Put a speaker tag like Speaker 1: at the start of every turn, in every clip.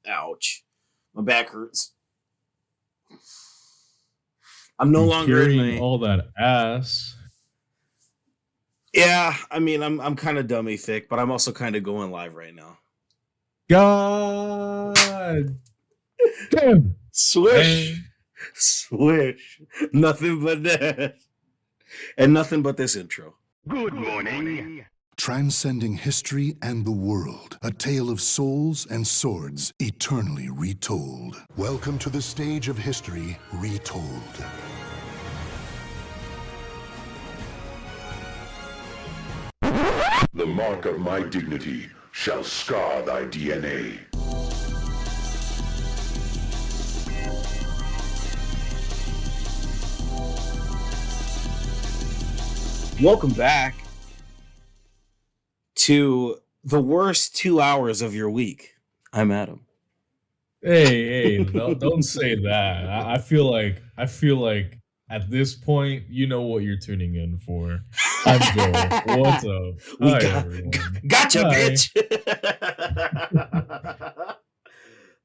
Speaker 1: Ouch. My back hurts. I'm no
Speaker 2: You
Speaker 1: longer in
Speaker 2: carrying
Speaker 1: the.
Speaker 2: all that ass.
Speaker 1: Yeah, I mean, I'm kind of dummy thick, but I'm also kind of going live right now.
Speaker 2: God damn.
Speaker 1: Swish,
Speaker 2: Man.
Speaker 1: swish. Nothing but that, and nothing but this intro.
Speaker 3: Good morning.
Speaker 4: Transcending history and the world, a tale of souls and swords eternally retold. Welcome to the stage of history retold.
Speaker 5: The mark of my dignity shall scar thy DNA.
Speaker 1: Welcome back to the worst 2 hours of your week. I'm Adam.
Speaker 2: Hey, don't say that. I feel like at this point, you know what you're tuning in for. I'm Joe. What's up?
Speaker 1: We
Speaker 2: Hi,
Speaker 1: got,
Speaker 2: everyone.
Speaker 1: gotcha,
Speaker 2: Hi.
Speaker 1: bitch.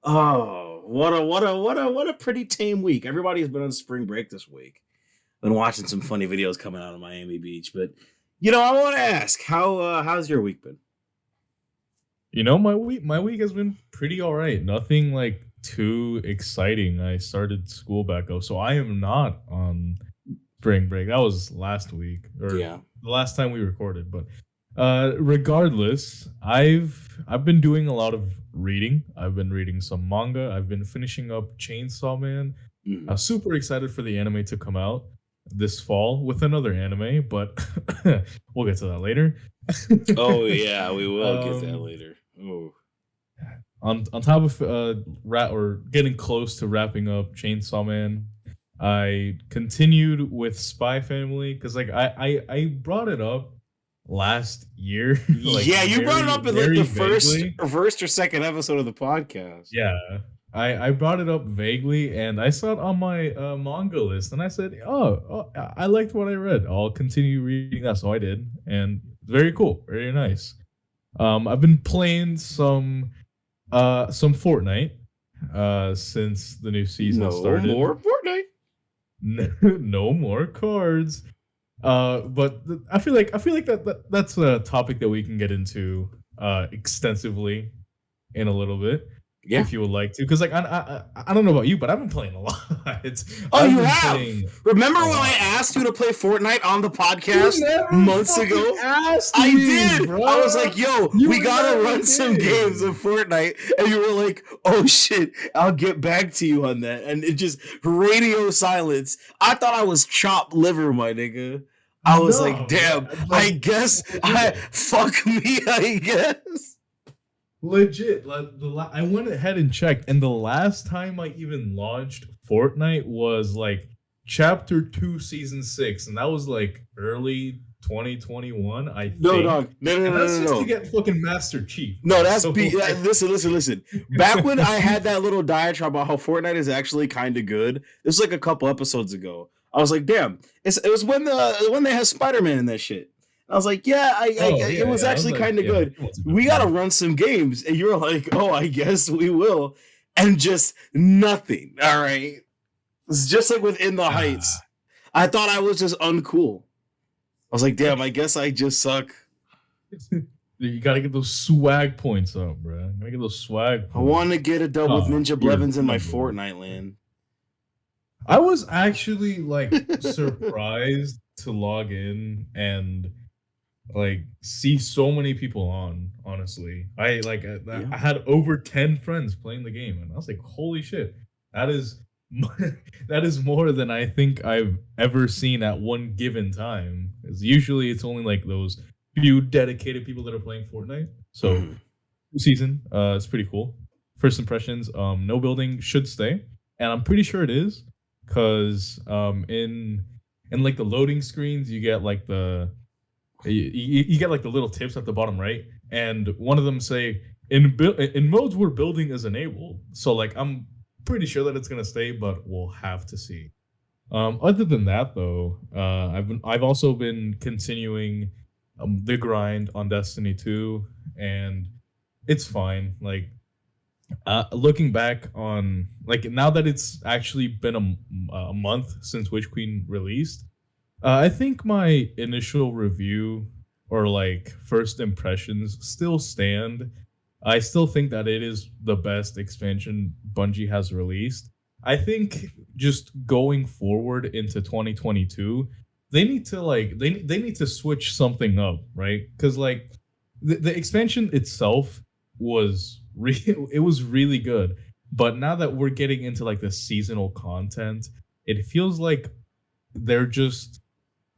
Speaker 1: Oh, what a pretty tame week. Everybody's been on spring break this week. Been watching some funny videos coming out of Miami Beach, but I want to ask, how's your week been?
Speaker 2: My week has been pretty all right. Nothing like too exciting. I started school back up, so I am not on spring break. That was last week or
Speaker 1: Yeah.
Speaker 2: the last time we recorded. But regardless, I've been doing a lot of reading. I've been reading some manga. I've been finishing up Chainsaw Man.
Speaker 1: Mhm.
Speaker 2: I'm super excited for the anime to come out this fall with another anime, but we'll get to that later.
Speaker 1: Oh yeah, we will get that later. Oh.
Speaker 2: On top of getting close to wrapping up Chainsaw Man, I continued with Spy Family because like I brought it up last year. Like,
Speaker 1: yeah, you brought it up in like
Speaker 2: very
Speaker 1: the
Speaker 2: vaguely.
Speaker 1: first or second episode of the podcast.
Speaker 2: Yeah, I brought it up vaguely, and I saw it on my manga list, and I said, "Oh, I liked what I read. I'll continue reading that." So I did, and very cool, very nice. I've been playing some Fortnite since the new season started.
Speaker 1: No more Fortnite.
Speaker 2: No more cards. But I feel like that's a topic that we can get into extensively in a little bit.
Speaker 1: Yeah.
Speaker 2: If you would like to, because like I don't know about you, but I've been playing a lot.
Speaker 1: You have? Remember when I asked you to play Fortnite on the podcast months ago? I did. Bro. I was like, "Yo, we gotta run some games of Fortnite," and you were like, "Oh shit, I'll get back to you on that." And it just radio silence. I thought I was chopped liver, my nigga. I was like, "Damn, I guess fuck me, I guess."
Speaker 2: Legit, I went ahead and checked, and the last time I even launched Fortnite was like Chapter 2, Season 6, and that was like early 2021. I think.
Speaker 1: No, dog. No.
Speaker 2: That's just to get fucking Master Chief.
Speaker 1: No, that's listen. Back when I had that little diatribe about how Fortnite is actually kind of good, this was like a couple episodes ago. I was like, damn, it was when they had Spider-Man in that shit. I was like, it was actually kind of good. We got to run some games. And you were like, oh, I guess we will. And just nothing. All right. It's just like within the Heights. I thought I was just uncool. I was like, damn, I guess I just suck.
Speaker 2: You got to get those swag points up, bro. You got to get those swag points.
Speaker 1: I want to get a dub with Ninja Blevins in my Fortnite land.
Speaker 2: I was actually like surprised to log in and like see so many people on. Honestly, I had over 10 friends playing the game, and I was like, holy shit, that is more than I think I've ever seen at one given time, because usually it's only like those few dedicated people that are playing Fortnite. So season, it's pretty cool. First impressions, no building should stay, and I'm pretty sure it is, because in like the loading screens you get like you get like the little tips at the bottom right, and one of them say in modes where building is enabled. So like I'm pretty sure that it's gonna stay, but we'll have to see. Other than that though, I've also been continuing the grind on Destiny 2, and it's fine. Like Looking back on like now that it's actually been a month since Witch Queen released, I think my initial review or like first impressions still stand. I still think that it is the best expansion Bungie has released. I think just going forward into 2022, they need to like they need to switch something up, right? Because like the expansion itself was it was really good, but now that we're getting into like the seasonal content, it feels like they're just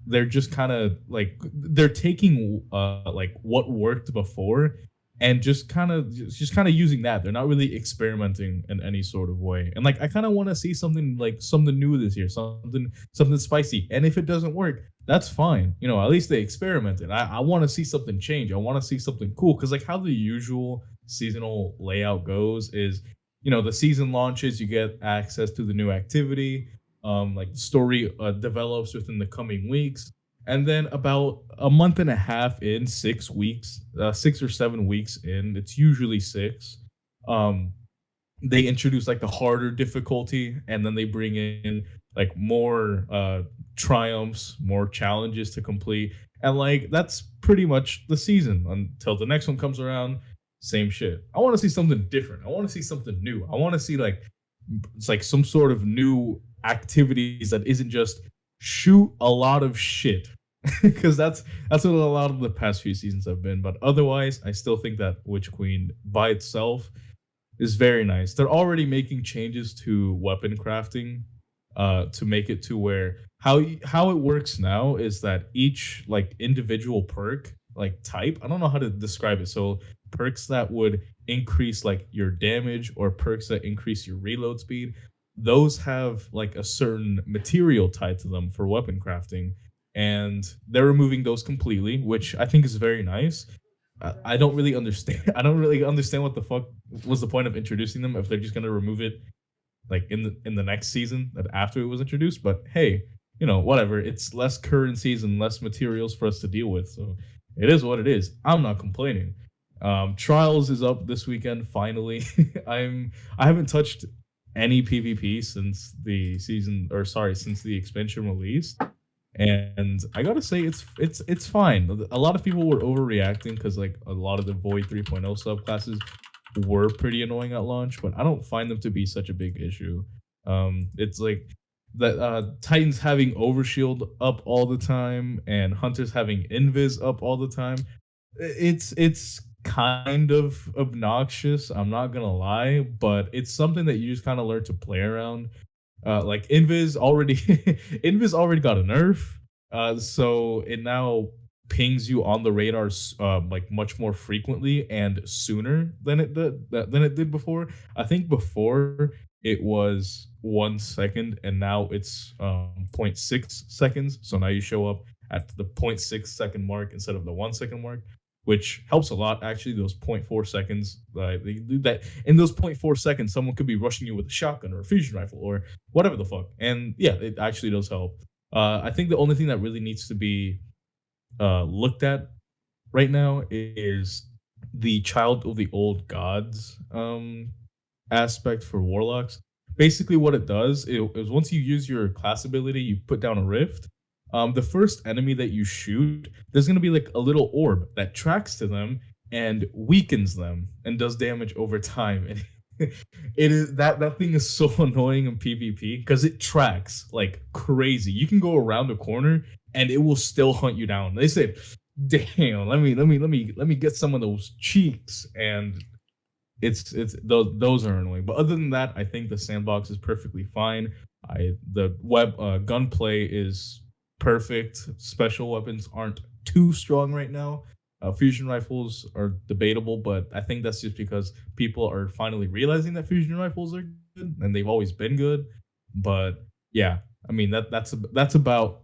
Speaker 2: they're just kind of like they're taking like what worked before and just kind of using that. They're not really experimenting in any sort of way. And like I kind of want to see something like something new this year, something spicy. And if it doesn't work, that's fine. You know, at least they experimented. I want to see something change. I want to see something cool cuz like how the usual seasonal layout goes is, you know, the season launches, you get access to the new activity, like the story develops within the coming weeks, and then about a month and a half in, 6 weeks, 6 or 7 weeks in, it's usually six. Um, they introduce like the harder difficulty, and then they bring in like more triumphs, more challenges to complete, and like that's pretty much the season until the next one comes around. Same shit. I want to see something different. I want to see something new. I want to see like it's like some sort of new activities that isn't just shoot a lot of shit because that's what a lot of the past few seasons have been. But otherwise, I still think that Witch Queen by itself is very nice. They're already making changes to weapon crafting to make it to where how it works now is that each like individual perk like type, I don't know how to describe it. So perks that would increase like your damage or perks that increase your reload speed, those have like a certain material tied to them for weapon crafting, and they're removing those completely, which I think is very nice. I don't really understand. I don't really understand what the fuck was the point of introducing them if they're just gonna remove it like in the next season that after it was introduced. But hey, you know, whatever. It's less currencies and less materials for us to deal with, so it is what it is. I'm not complaining. Trials is up this weekend. Finally, I haven't touched any PvP since the season, or sorry, since the expansion released, and I gotta say it's fine. A lot of people were overreacting because like a lot of the Void 3.0 subclasses were pretty annoying at launch, but I don't find them to be such a big issue. It's like that Titans having Overshield up all the time and Hunters having Invis up all the time. It's kind of obnoxious. I'm not gonna lie, but it's something that you just kind of learn to play around. Like Invis already, Invis already got a nerf, so it now pings you on the radars like much more frequently and sooner than it did before. I think before it was 1 second, and now it's zero point 0.6 seconds. So now you show up at the 0.6 second mark instead of the 1 second mark, which helps a lot. Actually, those 0.4 seconds, they do that. In those 0.4 seconds, someone could be rushing you with a shotgun or a fusion rifle or whatever the fuck. And yeah, it actually does help. I think the only thing that really needs to be looked at right now is the Child of the Old Gods aspect for warlocks. Basically, what it does is once you use your class ability, you put down a rift. The first enemy that you shoot, there's gonna be like a little orb that tracks to them and weakens them and does damage over time. And it is that thing is so annoying in PvP because it tracks like crazy. You can go around a corner and it will still hunt you down. They say, "Damn, let me get some of those cheeks," and it's those are annoying. But other than that, I think the sandbox is perfectly fine. The gunplay is perfect. Special weapons aren't too strong right now. Fusion rifles are debatable, but I think that's just because people are finally realizing that fusion rifles are good, and they've always been good. But yeah, I mean that's about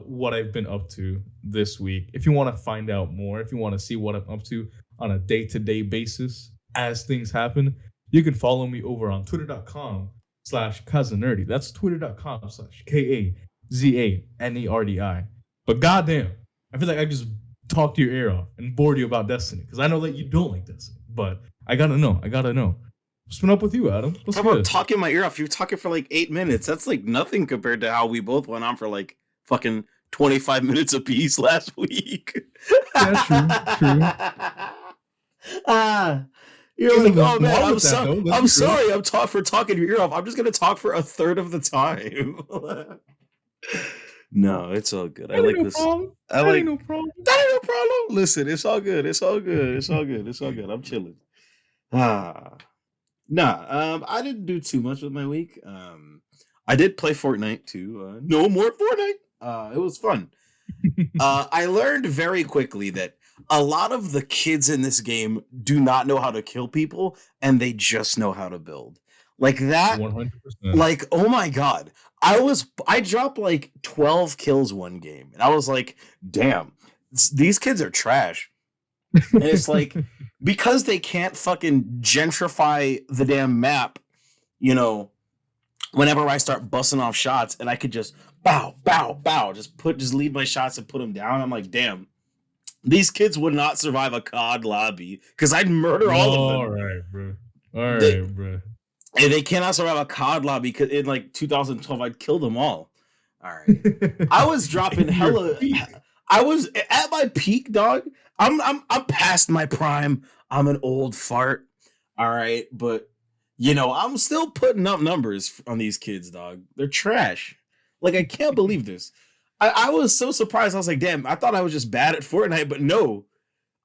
Speaker 2: what I've been up to this week. If you want to find out more, if you want to see what I'm up to on a day-to-day basis as things happen, you can follow me over on twitter.com/Cautionary. That's twitter.com/KAZANERDI. But goddamn, I feel like I just talked your ear off and bored you about Destiny because I know that you don't like Destiny, but I gotta know. What's been up with you, Adam? What's
Speaker 1: Talk about
Speaker 2: good?
Speaker 1: talking my ear off. You're talking for like 8 minutes. That's like nothing compared to how we both went on for like fucking 25 minutes apiece last week.
Speaker 2: Yeah, true.
Speaker 1: You're like, oh
Speaker 2: Nothing
Speaker 1: man,
Speaker 2: wrong
Speaker 1: I'm
Speaker 2: with that,
Speaker 1: sorry.
Speaker 2: though. That's
Speaker 1: I'm
Speaker 2: true.
Speaker 1: sorry. I'm for talking your ear off. I'm just gonna talk for a third of the time. No, it's all good. I
Speaker 2: That
Speaker 1: like
Speaker 2: ain't no
Speaker 1: this.
Speaker 2: problem.
Speaker 1: I
Speaker 2: That
Speaker 1: like
Speaker 2: ain't no problem.
Speaker 1: that ain't no problem. Listen, it's all good. It's all good. It's all good. It's all good. I'm chilling. Nah. I didn't do too much with my week. I did play Fortnite too. No more Fortnite. It was fun. I learned very quickly that a lot of the kids in this game do not know how to kill people, and they just know how to build. Like that.
Speaker 2: 100%.
Speaker 1: Like, oh my god. I dropped like 12 kills one game, and I was like, damn, these kids are trash. And it's like, because they can't fucking gentrify the damn map, you know, whenever I start busting off shots and I could just bow, just lead my shots and put them down. I'm like, damn, these kids would not survive a COD lobby because I'd murder all of them.
Speaker 2: All right, bro. All right, bro.
Speaker 1: And they cannot survive a COD lobby because in like 2012, I'd kill them all. All right. I was dropping hella. I was at my peak, dog. I'm past my prime. I'm an old fart. All right, but you know, I'm still putting up numbers on these kids, dog. They're trash. Like, I can't believe this. I was so surprised. I was like, damn, I thought I was just bad at Fortnite, but no.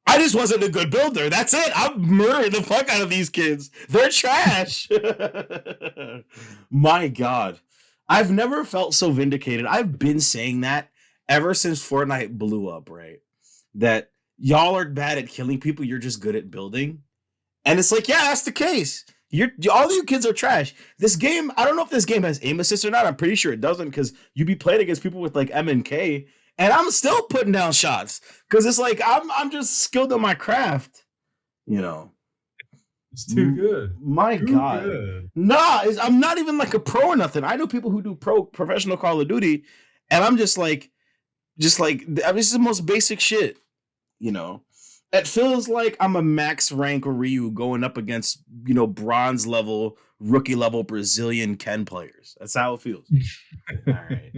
Speaker 1: I just wasn't a good builder. That's it. I'm murdering the fuck out of these kids. They're trash. My God. I've never felt so vindicated. I've been saying that ever since Fortnite blew up, right? That y'all are bad at killing people. You're just good at building. And it's like, yeah, that's the case. All you kids are trash. This game, I don't know if this game has aim assist or not. I'm pretty sure it doesn't because you be playing against people with like M and K. And I'm still putting down shots because it's like I'm just skilled at my craft, you know.
Speaker 2: It's too good.
Speaker 1: My
Speaker 2: Too
Speaker 1: God,
Speaker 2: good.
Speaker 1: nah, I'm not even like a pro or nothing. I know people who do professional Call of Duty, and I'm just like, I mean, this is the most basic shit, you know. It feels like I'm a max rank Ryu going up against, you know, bronze level, rookie level Brazilian Ken players. That's how it feels. All right.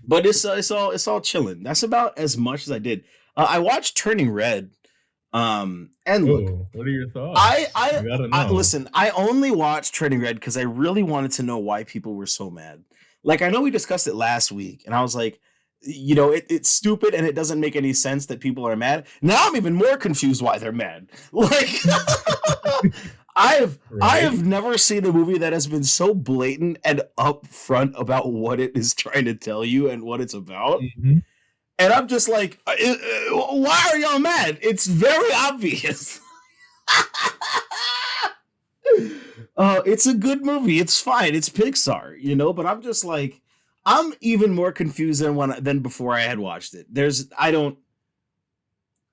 Speaker 1: But it's all chilling. That's about as much as I did. I watched Turning Red. And look,
Speaker 2: what are your thoughts?
Speaker 1: I listen, I only watched Turning Red because I really wanted to know why people were so mad. Like, I know we discussed it last week, and I was like, you know, it's stupid and it doesn't make any sense that people are mad. Now I'm even more confused why they're mad. Like, I have never seen a movie that has been so blatant and upfront about what it is trying to tell you and what it's about.
Speaker 2: Mm-hmm.
Speaker 1: And I'm just like, why are y'all mad? It's very obvious. It's a good movie. It's fine. It's Pixar, you know, but I'm just like, I'm even more confused than before I had watched it.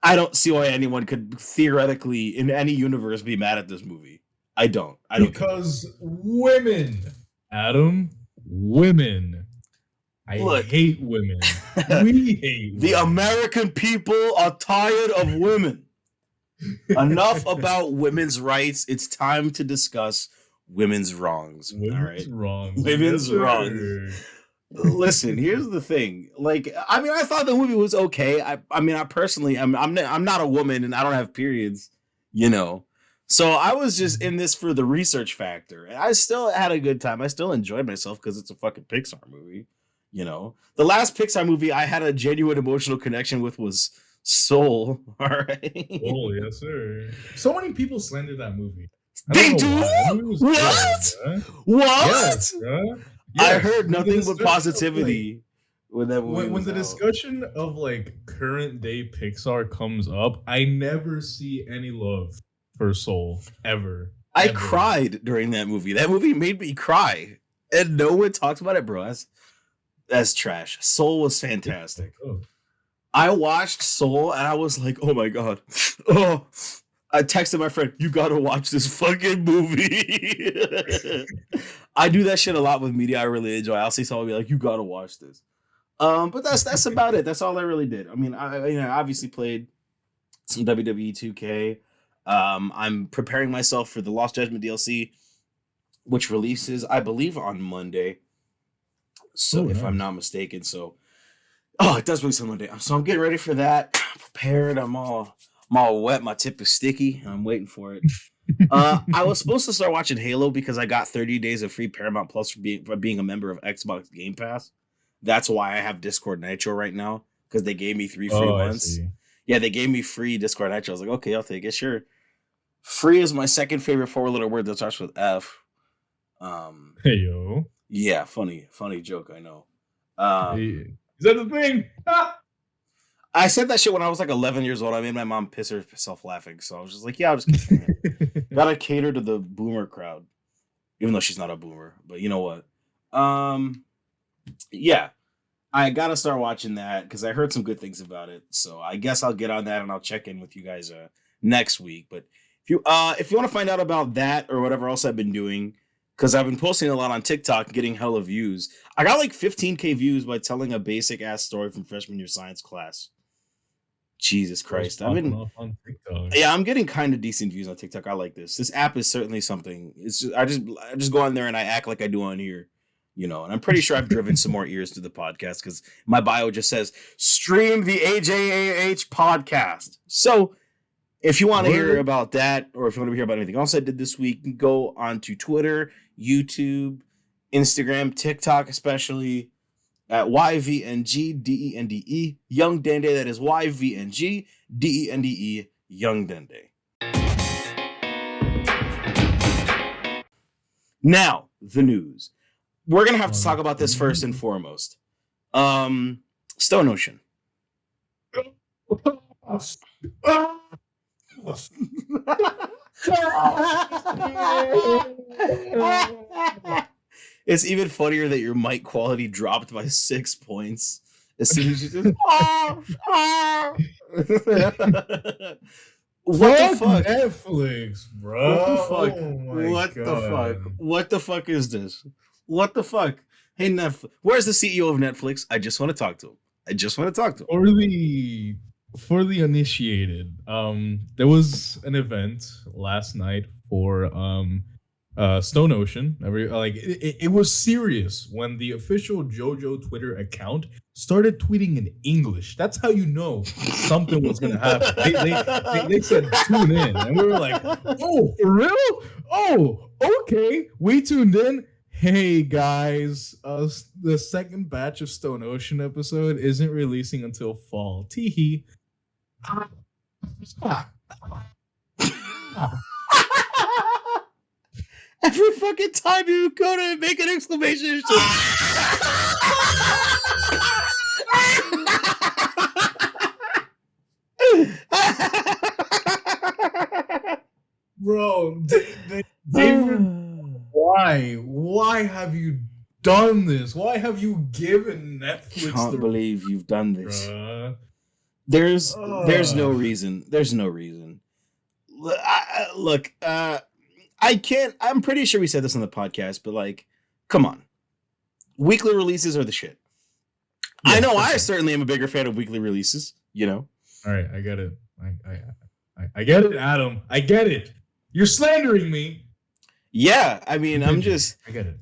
Speaker 1: I don't see why anyone could theoretically in any universe be mad at this movie. I don't.
Speaker 2: Because women, Adam, women. I hate women. We hate women.
Speaker 1: The American people are tired of women. Enough about women's rights. It's time to discuss women's wrongs.
Speaker 2: Women's wrongs.
Speaker 1: Women's wrongs. Listen, here's the thing. Like, I mean, I thought the movie was okay. I mean, I personally, I'm not a woman and I don't have periods, you know. So I was just in this for the research factor, and I still had a good time. I still enjoyed myself because it's a fucking Pixar movie, you know. The last Pixar movie I had a genuine emotional connection with was Soul. All right.
Speaker 2: Oh yes, sir. So many people slander that movie.
Speaker 1: They do? What?
Speaker 2: Good,
Speaker 1: what?
Speaker 2: Yes,
Speaker 1: I heard nothing but positivity when that movie
Speaker 2: when the
Speaker 1: out.
Speaker 2: discussion of like current day Pixar comes up, I never see any love for Soul ever.
Speaker 1: I cried during that movie. That movie made me cry, and no one talks about it, bro. That's trash. Soul was fantastic.
Speaker 2: Oh.
Speaker 1: I watched Soul and I was like, oh my god. Oh, I texted my friend, you gotta watch this fucking movie. I do that shit a lot with media I really enjoy. I'll see someone be like, you gotta watch this. But that's about it. That's all I really did. I mean, I obviously played some WWE 2K. I'm preparing myself for the Lost Judgment DLC, which releases, I believe, on Monday. So if I'm not mistaken, it does release on Monday. So I'm getting ready for that. I'm prepared. I'm all wet. My tip is sticky. I'm waiting for it. I was supposed to start watching Halo because I got 30 days of free Paramount Plus for being a member of Xbox Game Pass. That's why I have Discord Nitro right now, because they gave me 3 free months. Yeah, they gave me free Discord Nitro. I was like, okay, I'll take it. Sure. Free is my second favorite 4-letter word that starts with F.
Speaker 2: Hey yo.
Speaker 1: Yeah, funny joke. I know.
Speaker 2: Is that the thing?
Speaker 1: I said that shit when I was like 11 years old. I made my mom piss herself laughing. So I was just like, yeah, I'll just keep saying it. Gotta cater to the boomer crowd, even though she's not a boomer. But you know what? Yeah, I gotta start watching that because I heard some good things about it. So I guess I'll get on that and I'll check in with you guys next week. But if you want to find out about that or whatever else I've been doing, because I've been posting a lot on TikTok and getting hella views. I got like 15K views by telling a basic ass story from freshman year science class. Jesus Christ. I'm getting kind of decent views on TikTok. I like this. This app is certainly something. It's just I just go on there and I act like I do on here, and I'm pretty sure I've driven some more ears to the podcast because my bio just says stream the AJAH podcast. So if you want to hear about that, or if you want to hear about anything else I did this week, go on to Twitter, YouTube, Instagram, TikTok, especially at YVNGDENDE Young Dende. That is YVNGDENDE Young Dende. Now, the news. We're going to have to talk about this first and foremost. Stone Ocean. It's even funnier that your mic quality dropped by 6 points as soon as you just What the fuck?
Speaker 2: Netflix, bro.
Speaker 1: What the fuck? What the fuck is this? What the fuck? Hey, Netflix. Where's the CEO of Netflix? I just want to talk to him.
Speaker 2: For the initiated, there was an event last night for Stone Ocean. It was serious when the official JoJo Twitter account started tweeting in English. That's how you know something was gonna happen. They said tune in, and we were like, oh, for real? Oh, okay. We tuned in. Hey guys, the second batch of Stone Ocean episode isn't releasing until fall. Teehee.
Speaker 1: Every fucking time you go to make an exclamation, it's
Speaker 2: Bro, David, why have you done this? Why have you given Netflix?
Speaker 1: I can't believe you've done this.
Speaker 2: Bruh.
Speaker 1: There's no reason. There's no reason. Look, I can't. I'm pretty sure we said this on the podcast, but like, come on, weekly releases are the shit. Yeah, I know. I certainly am a bigger fan of weekly releases.
Speaker 2: All right, I get it. I get it, Adam. I get it. You're slandering me.
Speaker 1: Yeah, I mean, I get
Speaker 2: it.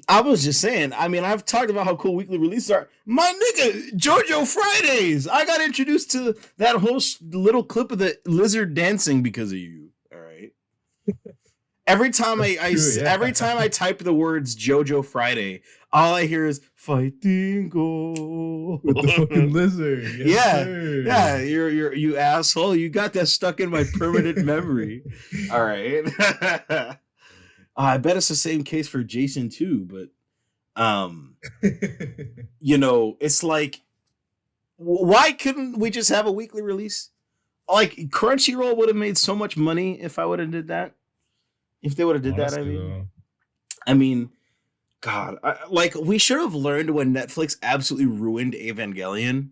Speaker 1: I was just saying, I mean, I've talked about how cool weekly releases are. My nigga, JoJo Fridays. I got introduced to that whole little clip of the lizard dancing because of you. All right. Every time every time I type the words JoJo Friday, all I hear is fighting goal
Speaker 2: with the fucking lizard.
Speaker 1: Yes, yeah. You asshole. You got that stuck in my permanent memory. All right. I bet it's the same case for Jason too, but it's like, why couldn't we just have a weekly release? Like Crunchyroll would have made so much money if I would have did that. If they would have did that, I mean, God, we should have learned when Netflix absolutely ruined Evangelion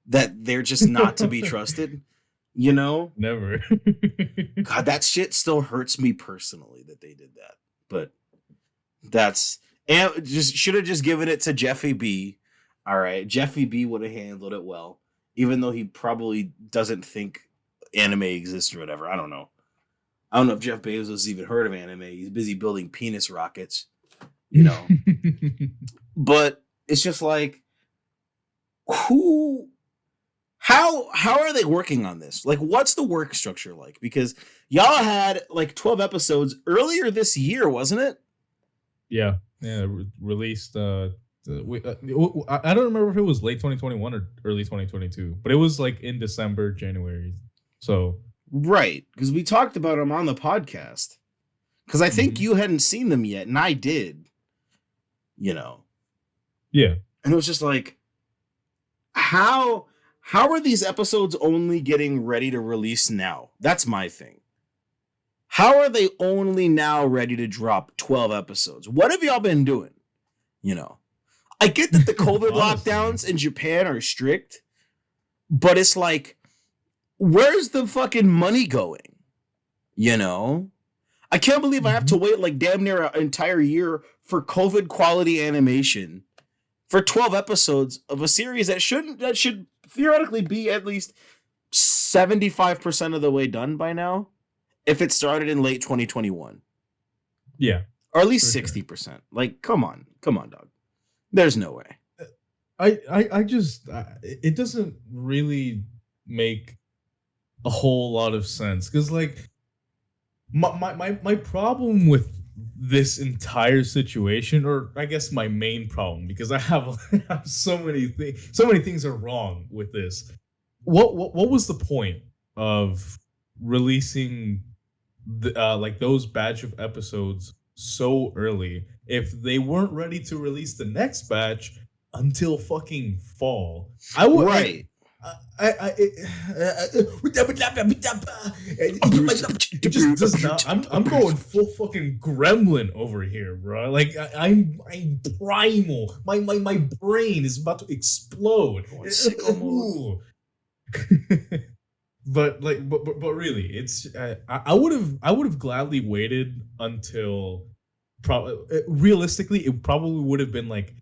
Speaker 1: that they're just not to be trusted.
Speaker 2: Never.
Speaker 1: God, that shit still hurts me personally that they did that. But just should have just given it to Jeffy B. All right, Jeffy B would have handled it well, even though he probably doesn't think anime exists or whatever. I don't know. I don't know if Jeff Bezos has even heard of anime. He's busy building penis rockets, you know. But it's just like, how are they working on this? Like, what's the work structure like? Because y'all had like 12 episodes earlier this year, wasn't it?
Speaker 2: Yeah, released. I don't remember if it was late 2021 or early 2022, but it was like in December, January. So
Speaker 1: right, because we talked about them on the podcast. Because I think you hadn't seen them yet, and I did. You know.
Speaker 2: Yeah,
Speaker 1: and it was just like, how are these episodes only getting ready to release now? That's my thing. How are they only now ready to drop 12 episodes? What have y'all been doing? You know, I get that the COVID lockdowns in Japan are strict, but it's like, where's the fucking money going? You know, I can't believe I have to wait like damn near an entire year for COVID quality animation for 12 episodes of a series that should theoretically be at least 75% of the way done by now. If it started in late 2021.
Speaker 2: Yeah.
Speaker 1: Or at least 60%. Sure. Like, come on, dog. There's no way.
Speaker 2: I just, it doesn't really make a whole lot of sense. Because, like, my problem with this entire situation, or I guess my main problem, because I have so many things are wrong with this. What was the point of releasing like those batch of episodes so early if they weren't ready to release the next batch until fucking fall? I would
Speaker 1: right.
Speaker 2: It just does not. I'm going full fucking gremlin over here, bro. Like I'm primal. My brain is about to explode. But really, it's I would have gladly waited until realistically it probably would have been like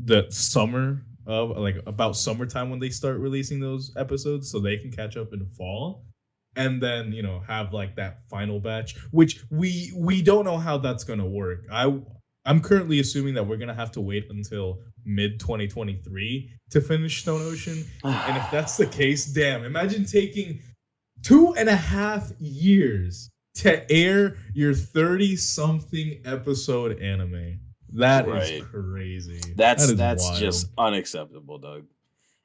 Speaker 2: the summer of like about summertime when they start releasing those episodes so they can catch up in the fall, and then have like that final batch, which we don't know how that's gonna work. I'm currently assuming that we're gonna have to wait until mid 2023 to finish Stone Ocean. And if that's the case, damn, imagine taking 2.5 years to air your 30-something episode anime. That is crazy.
Speaker 1: That's just unacceptable, Doug.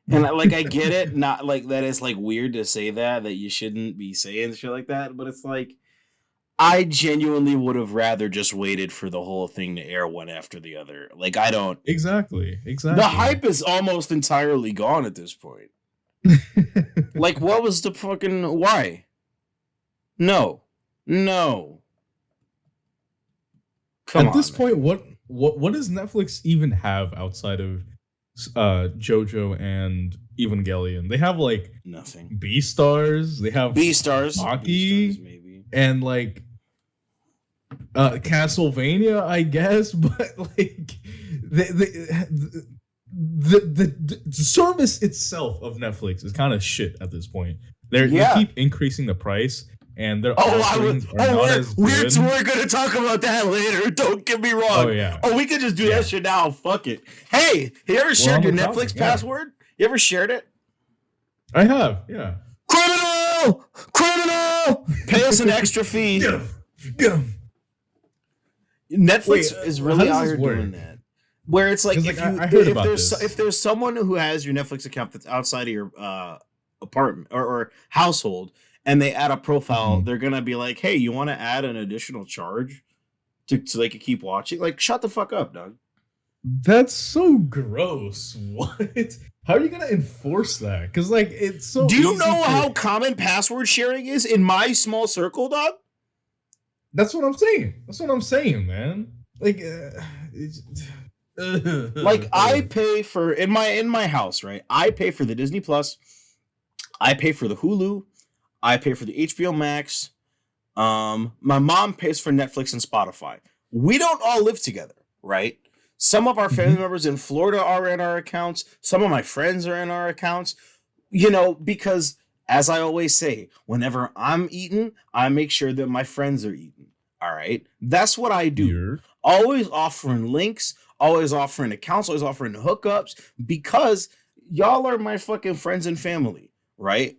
Speaker 1: And like, I get it, not like that it's like weird to say that you shouldn't be saying shit like that, but it's like, I genuinely would have rather just waited for the whole thing to air one after the other. Like, I don't...
Speaker 2: Exactly.
Speaker 1: The hype is almost entirely gone at this point. Like, what was the fucking... Why? No.
Speaker 2: At this point, what does Netflix even have outside of JoJo and Evangelion? They have, like...
Speaker 1: nothing.
Speaker 2: Beastars. They have...
Speaker 1: Beastars.
Speaker 2: Maki.
Speaker 1: Maybe.
Speaker 2: And like Castlevania, I guess, but like the service itself of Netflix is kind of shit at this point. They keep increasing the price, and their offerings are not as good.
Speaker 1: We're gonna talk about that later. Don't get me wrong.
Speaker 2: Oh yeah.
Speaker 1: Oh, we could just do that shit now. Fuck it. Hey, you ever shared your Netflix password? You ever shared it?
Speaker 2: I have. Yeah.
Speaker 1: Criminal! Pay us an extra fee.
Speaker 2: Get him.
Speaker 1: Netflix is really out here doing that. Where it's like, if there's someone who has your Netflix account that's outside of your apartment or household, and they add a profile, they're gonna be like, "Hey, you want to add an additional charge so they can keep watching?" Like, shut the fuck up, Doug.
Speaker 2: That's so gross. What? How are you gonna enforce that? Because like it's so.
Speaker 1: Do you know how common password sharing is in my small circle, dog?
Speaker 2: That's what I'm saying. Man. Like,
Speaker 1: like I pay for in my house, right? I pay for the Disney Plus. I pay for the Hulu. I pay for the HBO Max. My mom pays for Netflix and Spotify. We don't all live together, right? Some of our family members in Florida are in our accounts. Some of my friends are in our accounts, because as I always say, whenever I'm eating, I make sure that my friends are eating. All right. That's what I do.
Speaker 2: You're
Speaker 1: Always offering links, always offering accounts, always offering hookups because y'all are my fucking friends and family, right?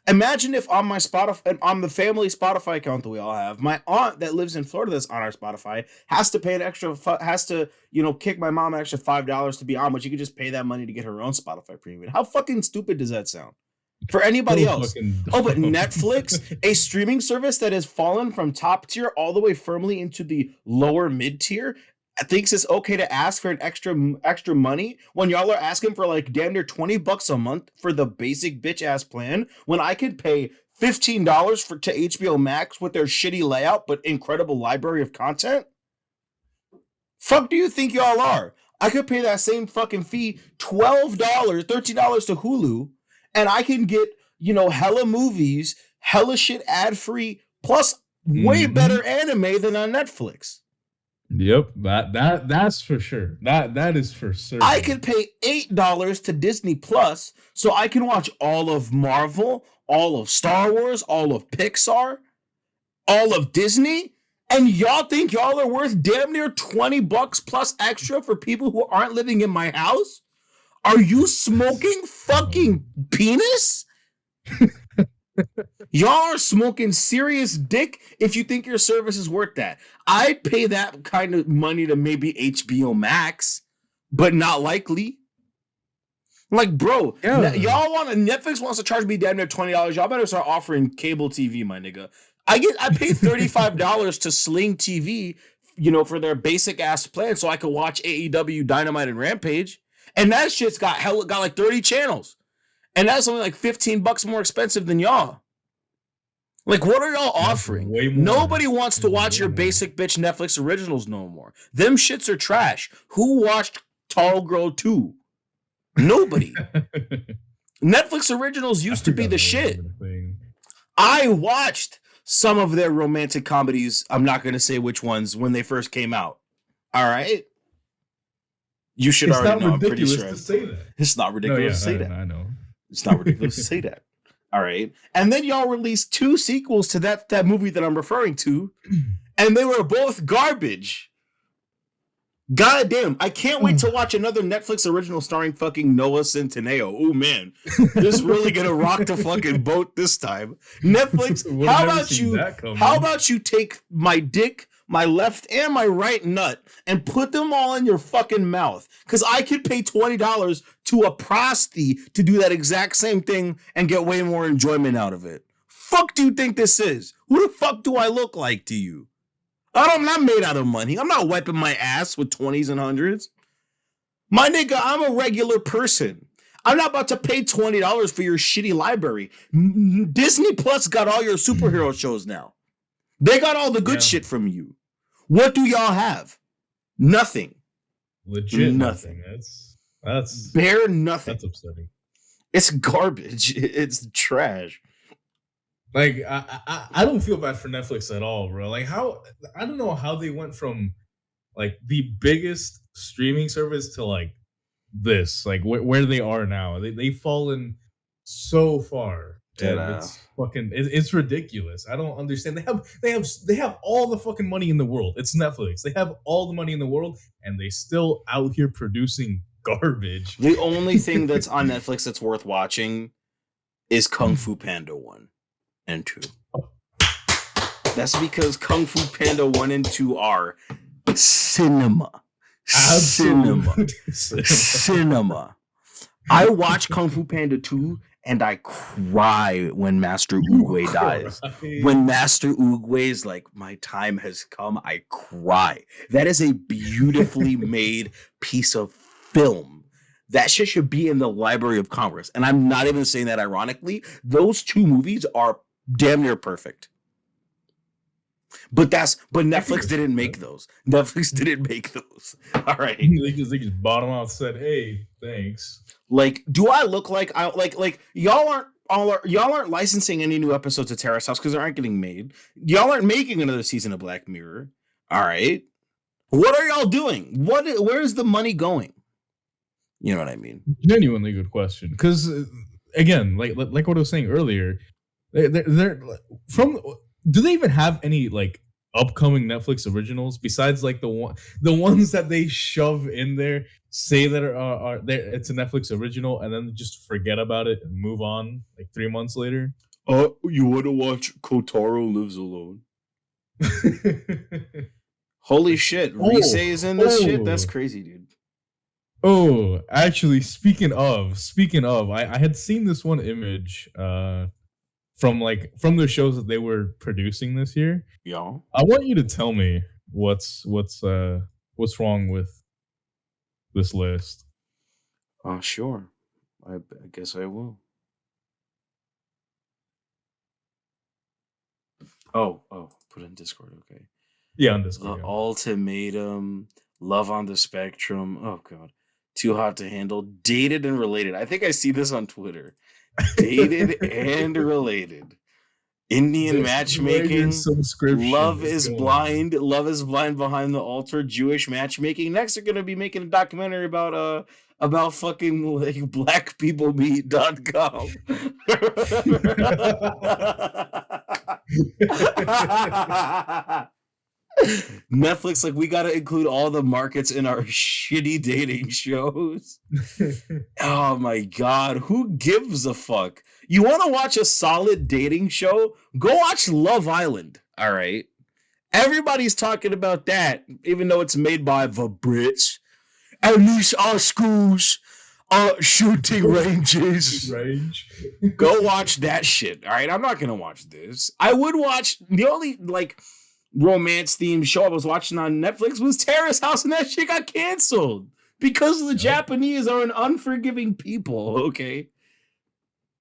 Speaker 1: Imagine if on my Spotify, on the family Spotify account that we all have, my aunt that lives in Florida that's on our Spotify has to pay an extra, has to, kick my mom an extra $5 to be on, but she could just pay that money to get her own Spotify premium. How fucking stupid does that sound? For anybody
Speaker 2: so
Speaker 1: else.
Speaker 2: fucking
Speaker 1: Oh, but
Speaker 2: dumb.
Speaker 1: Netflix, a streaming service that has fallen from top tier all the way firmly into the lower mid tier, thinks it's okay to ask for an extra money when y'all are asking for like damn near $20 a month for the basic bitch ass plan when I could pay $15 to HBO Max with their shitty layout but incredible library of content? Fuck do you think y'all are? I could pay that same fucking fee, $12, $13 to Hulu, and I can get, hella movies, hella shit ad free, plus way better anime than on Netflix.
Speaker 2: Yep, that's for sure. That is for certain.
Speaker 1: I could pay $8 to Disney Plus so I can watch all of Marvel, all of Star Wars, all of Pixar, all of Disney, and y'all think y'all are worth damn near $20 plus extra for people who aren't living in my house? Are you smoking fucking penis? Y'all are smoking serious dick if you think your service is worth that. I'd pay that kind of money to maybe HBO Max, but not likely. Like, bro, y'all want Netflix wants to charge me damn near $20. Y'all better start offering cable TV, my nigga. I pay $35 to Sling TV, for their basic ass plan so I can watch AEW, Dynamite, and Rampage. And that shit's got like 30 channels. And that's only like $15 more expensive than y'all. Like, what are y'all offering? Nobody wants to watch your basic bitch Netflix originals no more. Them shits are trash. Who watched Tall Girl 2? Nobody. Netflix originals used to be the shit. I watched some of their romantic comedies. I'm not going to say which ones when they first came out. All right? You should already know. I'm pretty sure.
Speaker 2: To say that.
Speaker 1: It's not ridiculous to say that.
Speaker 2: I know.
Speaker 1: It's not ridiculous to say that. All right. And then y'all released 2 sequels to that movie that I'm referring to, and they were both garbage. God damn. I can't wait to watch another Netflix original starring fucking Noah Centineo. Oh, man. This is really going to rock the fucking boat this time. Netflix, how about you take my dick, my left and my right nut, and put them all in your fucking mouth? Because I could pay $20 to a prosty to do that exact same thing and get way more enjoyment out of it. Fuck do you think this is? Who the fuck do I look like to you? I'm not made out of money. I'm not wiping my ass with 20s and 100s. My nigga, I'm a regular person. I'm not about to pay $20 for your shitty library. Disney Plus got all your superhero shows now. They got all the good shit from you. What do y'all have? Nothing.
Speaker 2: Legit
Speaker 1: nothing.
Speaker 2: That's
Speaker 1: bare nothing.
Speaker 2: That's upsetting.
Speaker 1: It's garbage. It's trash.
Speaker 2: Like I don't feel bad for Netflix at all, bro. Like I don't know how they went from like the biggest streaming service to like this, like where they are now. They've fallen so far. It's fucking it's ridiculous. I don't understand. They have all the fucking money in the world. It's Netflix. They have all the money in the world, and they still out here producing garbage.
Speaker 1: The only thing that's on Netflix that's worth watching is Kung Fu Panda 1 and 2. That's because Kung Fu Panda 1 and 2 are cinema. Cinema. I watched Kung Fu Panda 2 and I cry when Master Oogway dies. When Master Oogway's like, my time has come, I cry. That is a beautifully made piece of film. That shit should be in the Library of Congress. And I'm not even saying that ironically. Those 2 movies are damn near perfect. But Netflix didn't make those. Netflix didn't make those. All right.
Speaker 2: They just bottom out said, "Hey, thanks."
Speaker 1: Like, do I look like y'all aren't licensing any new episodes of Terrace House because they aren't getting made. Y'all aren't making another season of Black Mirror. All right. What are y'all doing? Where is the money going? You know what I mean?
Speaker 2: Genuinely good question. Because again, like what I was saying earlier, they're from. Do they even have any like upcoming Netflix originals besides like the ones that they shove in there, say that are there? It's a Netflix original, and then just forget about it and move on like 3 months later.
Speaker 1: Oh, you want to watch Kotaro Lives Alone? Holy shit, Rise is in this shit? That's crazy, dude.
Speaker 2: Oh, actually, speaking of, I had seen this one image from the shows that they were producing this year.
Speaker 1: Yeah.
Speaker 2: I want you to tell me what's wrong with this list.
Speaker 1: Sure. I guess I will. Oh, put it in Discord, okay.
Speaker 2: Yeah, on Discord. Yeah.
Speaker 1: Ultimatum, Love on the Spectrum. Oh god. Too Hot to Handle, Dated and Related. I think I see this on Twitter. Dated and Related. Indian matchmaking. Love is Blind. Love is Blind Behind the Altar. Jewish matchmaking. Next, they're gonna be making a documentary about fucking like blackpeoplemeet.com. Netflix, like, we gotta include all the markets in our shitty dating shows. Oh my god, who gives a fuck? You want to watch a solid dating show? Go watch Love Island. All right, everybody's talking about that, even though it's made by the Brits. At least our schools are shooting ranges. Go watch that shit. All right, I'm not gonna watch this. I would watch the only like romance themed show I was watching on Netflix was Terrace House, and that shit got canceled because the Japanese are an unforgiving people. Okay,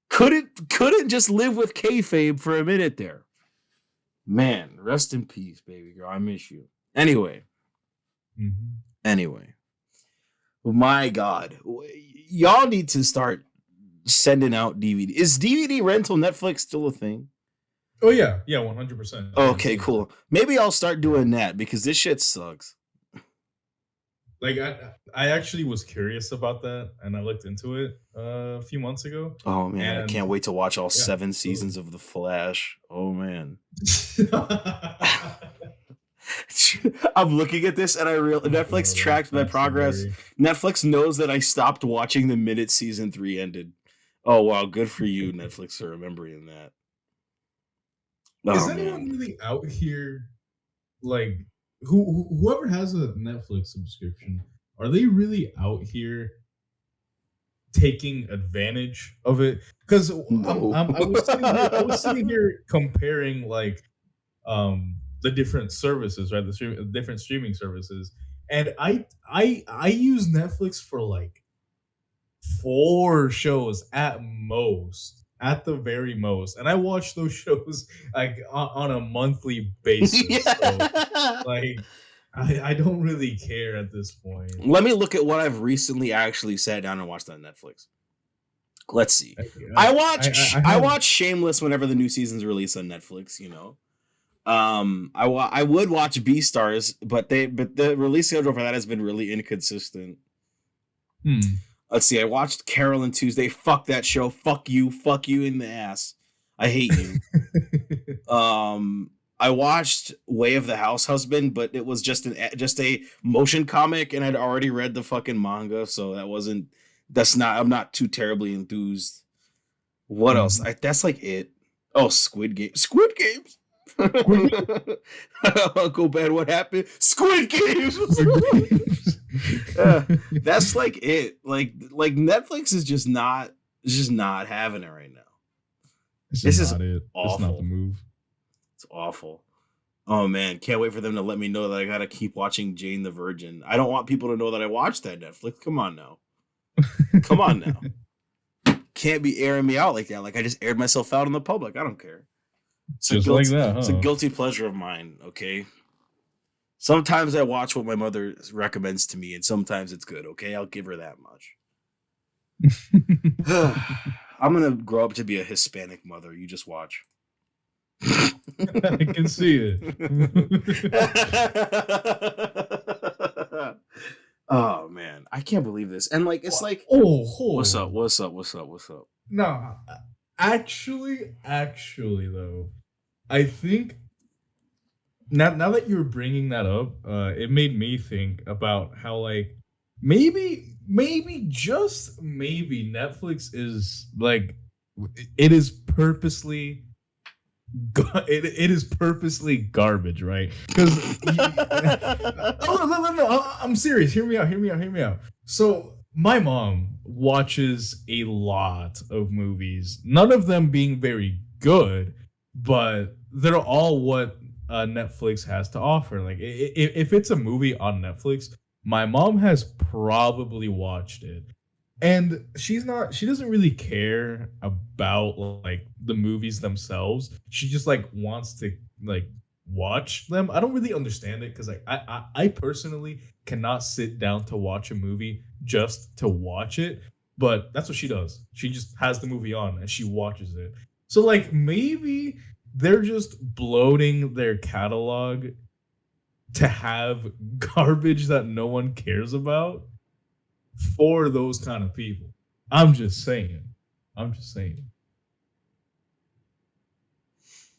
Speaker 1: couldn't just live with kayfabe for a minute there. Man, rest in peace, baby girl. I miss you. Anyway, my god, y'all need to start sending out DVD. Is DVD rental Netflix still a thing?
Speaker 2: Oh yeah, 100%.
Speaker 1: Okay, cool. Maybe I'll start doing that because this shit sucks.
Speaker 2: Like I actually was curious about that, and I looked into it a few months ago.
Speaker 1: Oh man, I can't wait to watch all 7 seasons of The Flash. Oh man. I'm looking at this and I realize Netflix tracked my progress. Netflix knows that I stopped watching the minute season 3 ended. Oh wow, good for you, Netflix, for remembering that.
Speaker 2: Is anyone really out here, like whoever has a Netflix subscription, are they really out here taking advantage of it? Because I was sitting here comparing like the different services, right? The different streaming services, and I use Netflix for like 4 shows at the very most, and I watch those shows like on a monthly basis. So, like, I don't really care at this point.
Speaker 1: Let me look at what I've recently actually sat down and watched on Netflix. Let's see. I watch Shameless whenever the new season's released on Netflix. You know, I would watch Beastars, but the release schedule for that has been really inconsistent. Let's see. I watched Carol and Tuesday. Fuck that show. Fuck you in the ass. I hate you. I watched Way of the House Husband, but it was just a motion comic, and I'd already read the fucking manga, so I'm not too terribly enthused. What else? That's like it. Oh, Squid Games. Uncle Ben, what happened? Squid Games. That's like it. Like Netflix is just not having it right now. This is awful.
Speaker 2: It's not the move.
Speaker 1: It's awful. Oh man, can't wait for them to let me know that I gotta keep watching Jane the Virgin. I don't want people to know that I watched that Netflix. Come on now. Can't be airing me out like that. Like I just aired myself out in the public. I don't care. It's a guilty pleasure of mine, okay? Sometimes I watch what my mother recommends to me, and sometimes it's good, okay? I'll give her that much. I'm going to grow up to be a Hispanic mother. You just watch.
Speaker 2: I can see it.
Speaker 1: Oh, man. I can't believe this. And like, it's like,
Speaker 2: hold
Speaker 1: what's
Speaker 2: on.
Speaker 1: up?
Speaker 2: No, actually, though, I think now that you're bringing that up, it made me think about how like maybe just maybe Netflix is like it is purposely it is purposely garbage, right? Because no, I'm serious. Hear me out. So my mom watches a lot of movies, none of them being very good, but they're all what Netflix has to offer. Like if it's a movie on Netflix, my mom has probably watched it. And she doesn't really care about like the movies themselves. She just like wants to like watch them. I don't really understand it because like I personally cannot sit down to watch a movie just to watch it, but that's what she does. She just has the movie on and she watches it. So like maybe they're just bloating their catalog to have garbage that no one cares about for those kind of people. I'm just saying.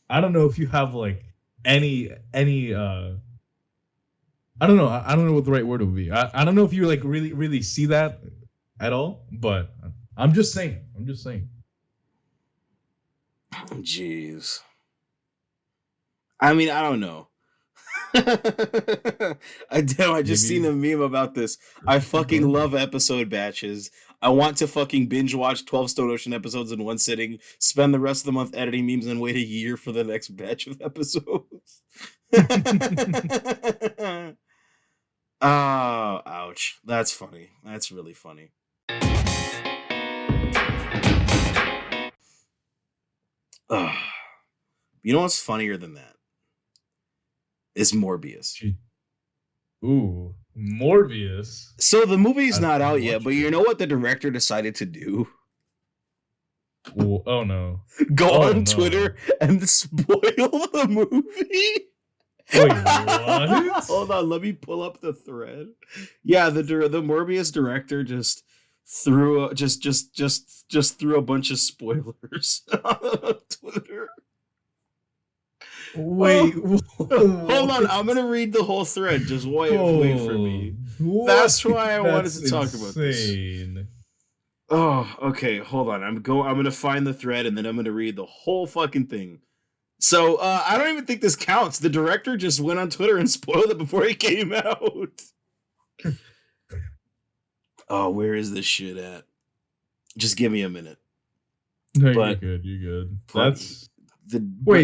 Speaker 2: I don't know if you have like any I don't know. I don't know what the right word would be. I don't know if you like really see that at all, but I'm just saying.
Speaker 1: Jeez. I mean, I don't know. I just seen a meme about this. I fucking love episode batches. I want to fucking binge watch 12 Stone Ocean episodes in one sitting, spend the rest of the month editing memes, and wait a year for the next batch of episodes. Oh, ouch. That's funny. That's really funny. You know what's funnier than that? Is Morbius.
Speaker 2: Ooh, Morbius.
Speaker 1: So the movie's not out yet, but you know what the director decided to do?
Speaker 2: Ooh, oh no.
Speaker 1: Go on Twitter and spoil the movie.
Speaker 2: Wait, what?
Speaker 1: Hold on, let me pull up the thread. Yeah, the Morbius director just threw threw a bunch of spoilers on Twitter.
Speaker 2: Wait,
Speaker 1: hold on. I'm gonna read the whole thread. Just wait for me. That's why I wanted to talk about this. Oh, okay. Hold on. I'm gonna find the thread and then I'm gonna read the whole fucking thing. So I don't even think this counts. The director just went on Twitter and spoiled it before it came out. Oh, where is this shit at? Just give me a minute.
Speaker 2: No, you're good. That's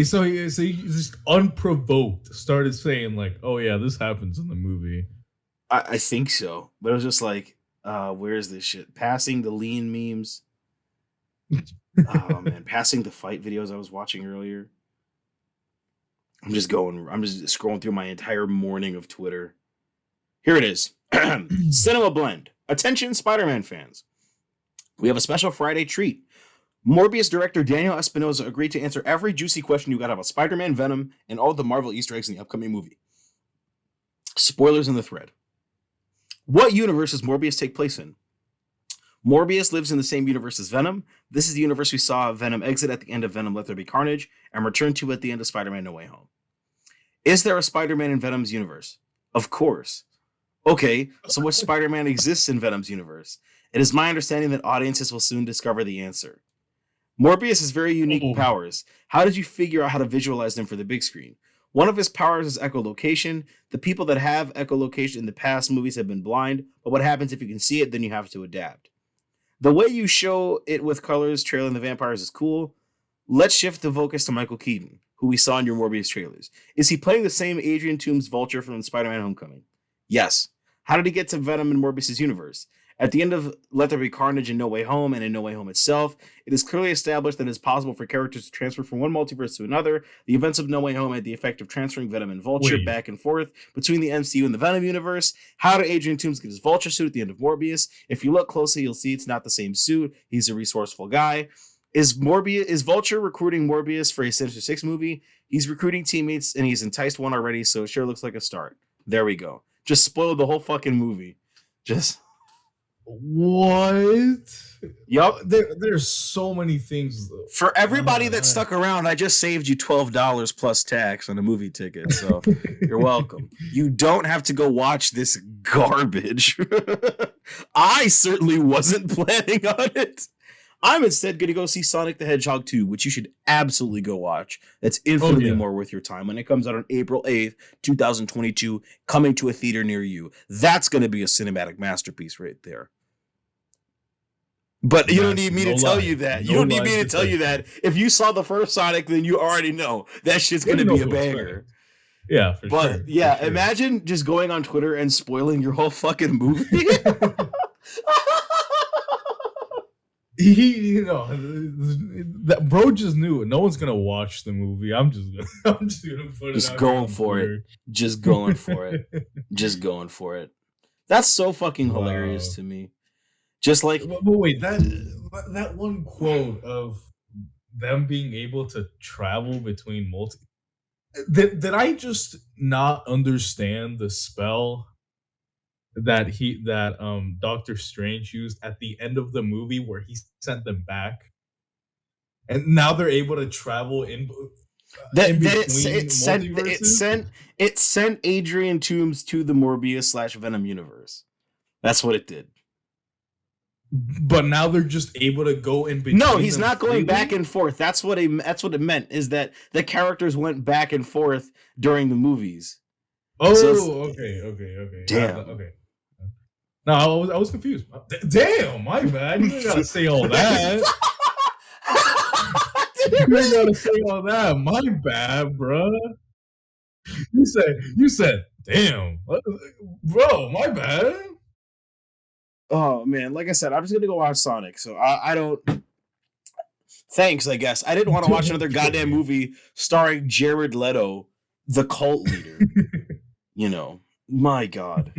Speaker 2: so he just unprovoked started saying like, "Oh yeah, this happens in the movie."
Speaker 1: I think so, but it was just like, where is this shit? Passing the lean memes. Oh man, passing the fight videos I was watching earlier. I'm just scrolling through my entire morning of Twitter. Here it is. Cinema Blend. Attention, Spider-Man fans. We have a special Friday treat. Morbius director Daniel Espinosa agreed to answer every juicy question you got about Spider-Man, Venom, and all the Marvel Easter eggs in the upcoming movie. Spoilers in the thread. What universe does Morbius take place in? Morbius lives in the same universe as Venom. This is the universe we saw Venom exit at the end of Venom Let There Be Carnage and return to at the end of Spider-Man No Way Home. Is there a Spider-Man in Venom's universe? Of course. Okay, so which Spider-Man exists in Venom's universe? It is my understanding that audiences will soon discover the answer. Morbius has very unique powers. How did you figure out how to visualize them for the big screen? One of his powers is echolocation. The people that have echolocation in the past movies have been blind, but what happens if you can see it, then you have to adapt. The way you show it with colors trailing the vampires is cool. Let's shift the focus to Michael Keaton, who we saw in your Morbius trailers. Is he playing the same Adrian Toomes Vulture from Spider-Man Homecoming? Yes. How did he get to Venom in Morbius' universe? At the end of Let There Be Carnage in No Way Home and in No Way Home itself, it is clearly established that it is possible for characters to transfer from one multiverse to another. The events of No Way Home had the effect of transferring Venom and Vulture back and forth between the MCU and the Venom universe. How did Adrian Toomes get his Vulture suit at the end of Morbius? If you look closely, you'll see it's not the same suit. He's a resourceful guy. Is Vulture recruiting Morbius for a Sinister Six movie? He's recruiting teammates and he's enticed one already, so it sure looks like a start. There we go. Just spoiled the whole fucking movie. Just...
Speaker 2: What?
Speaker 1: Yup.
Speaker 2: There's so many things.
Speaker 1: For everybody that stuck around, I just saved you $12 plus tax on a movie ticket. So you're welcome. You don't have to go watch this garbage. I certainly wasn't planning on it. I'm instead going to go see Sonic the Hedgehog 2, which you should absolutely go watch. That's infinitely more worth your time when it comes out on April 8th, 2022, coming to a theater near you. That's going to be a cinematic masterpiece right there. But you don't need me to tell you that. You don't need me to tell you that. If you saw the first Sonic, then you already know that shit's going to be a banger.
Speaker 2: Yeah, for sure.
Speaker 1: Yeah, imagine just going on Twitter and spoiling your whole fucking movie.
Speaker 2: That bro just knew it. No one's gonna watch the movie. I'm just gonna put
Speaker 1: just
Speaker 2: it out
Speaker 1: going for it. Just going for it. Just going for it. That's so fucking hilarious to me. Just like,
Speaker 2: but wait, that one quote of them being able to travel between did I just not understand the spell that Doctor Strange used at the end of the movie where he sent them back, and now they're able to travel in
Speaker 1: it sent Adrian Toomes to the Morbius / Venom universe. That's what it did.
Speaker 2: But now they're just able to go in between.
Speaker 1: No, he's not going back and forth. That's what it meant, is that the characters went back and forth during the movies.
Speaker 2: Oh, so okay.
Speaker 1: Damn.
Speaker 2: Okay. No, I was confused. Damn, my bad. You ain't gotta say all that. You ain't gotta say all that. My bad, bro. You said, damn, bro. My bad.
Speaker 1: Oh man, like I said, I'm just gonna go watch Sonic. So I don't. Thanks, I guess. I didn't want to watch another goddamn movie starring Jared Leto, the cult leader. You know, my God,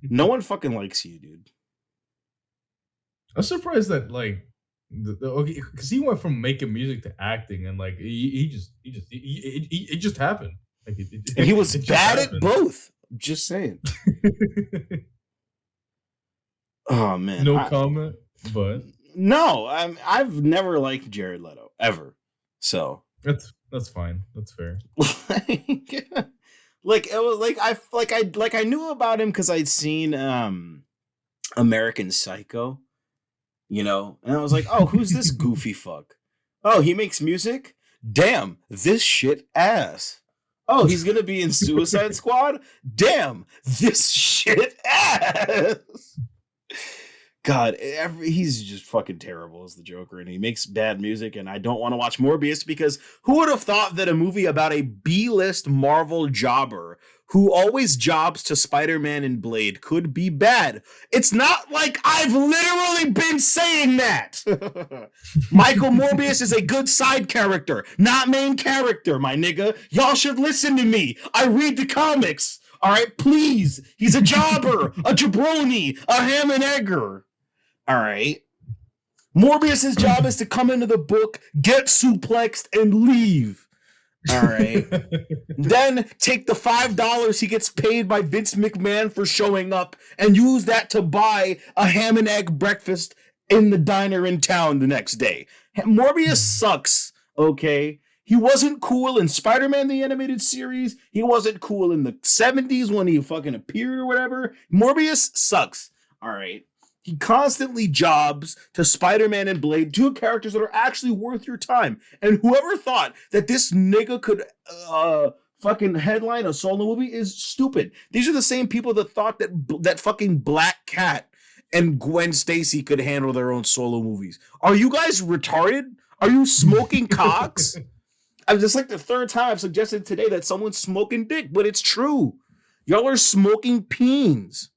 Speaker 1: no one fucking likes you, dude.
Speaker 2: I'm surprised that okay, because he went from making music to acting, and like it just happened. Like
Speaker 1: and he was bad at both. Just saying. Oh man,
Speaker 2: no comment. But
Speaker 1: no, I've never liked Jared Leto ever. So
Speaker 2: that's fine. That's fair.
Speaker 1: Like it was I knew about him because I'd seen American Psycho, you know, and I was like, oh, who's this goofy fuck? Oh, he makes music? Damn, this shit ass. Oh, he's gonna be in Suicide Squad? Damn, this shit ass. God, he's just fucking terrible as the Joker, and he makes bad music, and I don't want to watch Morbius because who would have thought that a movie about a B-list Marvel jobber who always jobs to Spider-Man and Blade could be bad? It's not like I've literally been saying that. Michael Morbius is a good side character, not main character, my nigga. Y'all should listen to me. I read the comics. All right, please. He's a jobber, a jabroni, a ham and egger. All right. Morbius's job is to come into the book, get suplexed, and leave. All right. Then take the $5 he gets paid by Vince McMahon for showing up and use that to buy a ham and egg breakfast in the diner in town the next day. Morbius sucks, okay? He wasn't cool in Spider-Man the Animated Series. He wasn't cool in the 70s when he fucking appeared or whatever. Morbius sucks, all right? He constantly jobs to Spider-Man and Blade, two characters that are actually worth your time. And whoever thought that this nigga could fucking headline a solo movie is stupid. These are the same people that thought that fucking Black Cat and Gwen Stacy could handle their own solo movies. Are you guys retarded? Are you smoking cocks? I'm just like the third time I've suggested today that someone's smoking dick, but it's true. Y'all are smoking peens.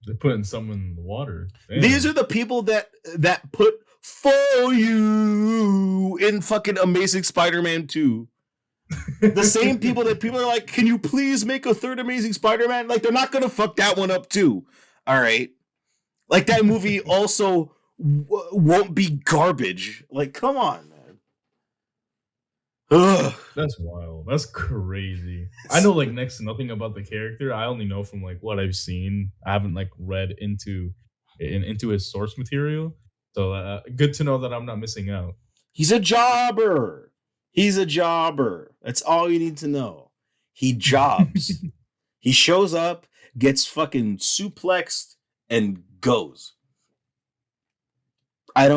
Speaker 2: They're putting someone in the water. Damn.
Speaker 1: These are the people that put for you in fucking Amazing Spider-Man 2. The same people that people are like, can you please make a third Amazing Spider-Man? Like, they're not gonna fuck that one up too. All right. Like, that movie also won't be garbage. Like, come on, man. Ugh.
Speaker 2: That's wild. That's crazy. I know like next to nothing about the character. I only know from like what I've seen. I haven't like read into into his source material. So good to know that I'm not missing out.
Speaker 1: He's a jobber. He's a jobber. That's all you need to know. He jobs. He shows up, gets fucking suplexed, and goes. I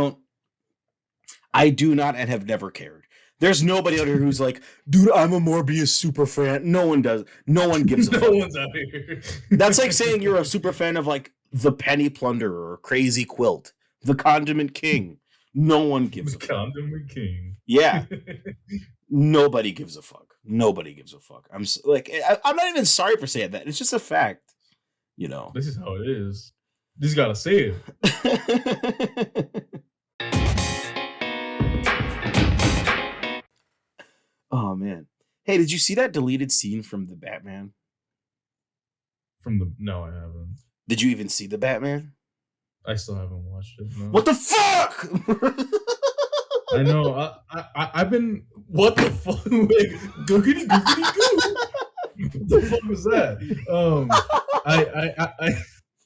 Speaker 1: do not and have never cared. There's nobody out here who's like, dude, I'm a Morbius super fan. No one does. No one gives a fuck.
Speaker 2: No one's out here.
Speaker 1: That's like saying you're a super fan of like the Penny Plunderer or Crazy Quilt, the Condiment King. No one gives a fuck.
Speaker 2: Condiment King.
Speaker 1: Yeah. Nobody gives a fuck. Nobody gives a fuck. I'm not even sorry for saying that. It's just a fact. You know.
Speaker 2: This is how it is. Just gotta say it.
Speaker 1: Oh man. Hey, did you see that deleted scene from the Batman?
Speaker 2: No, I haven't.
Speaker 1: Did you even see the Batman?
Speaker 2: I still haven't watched it. No.
Speaker 1: What the fuck?
Speaker 2: I know. I've been. What the fuck? Wait, googity googity goo. What the fuck was that?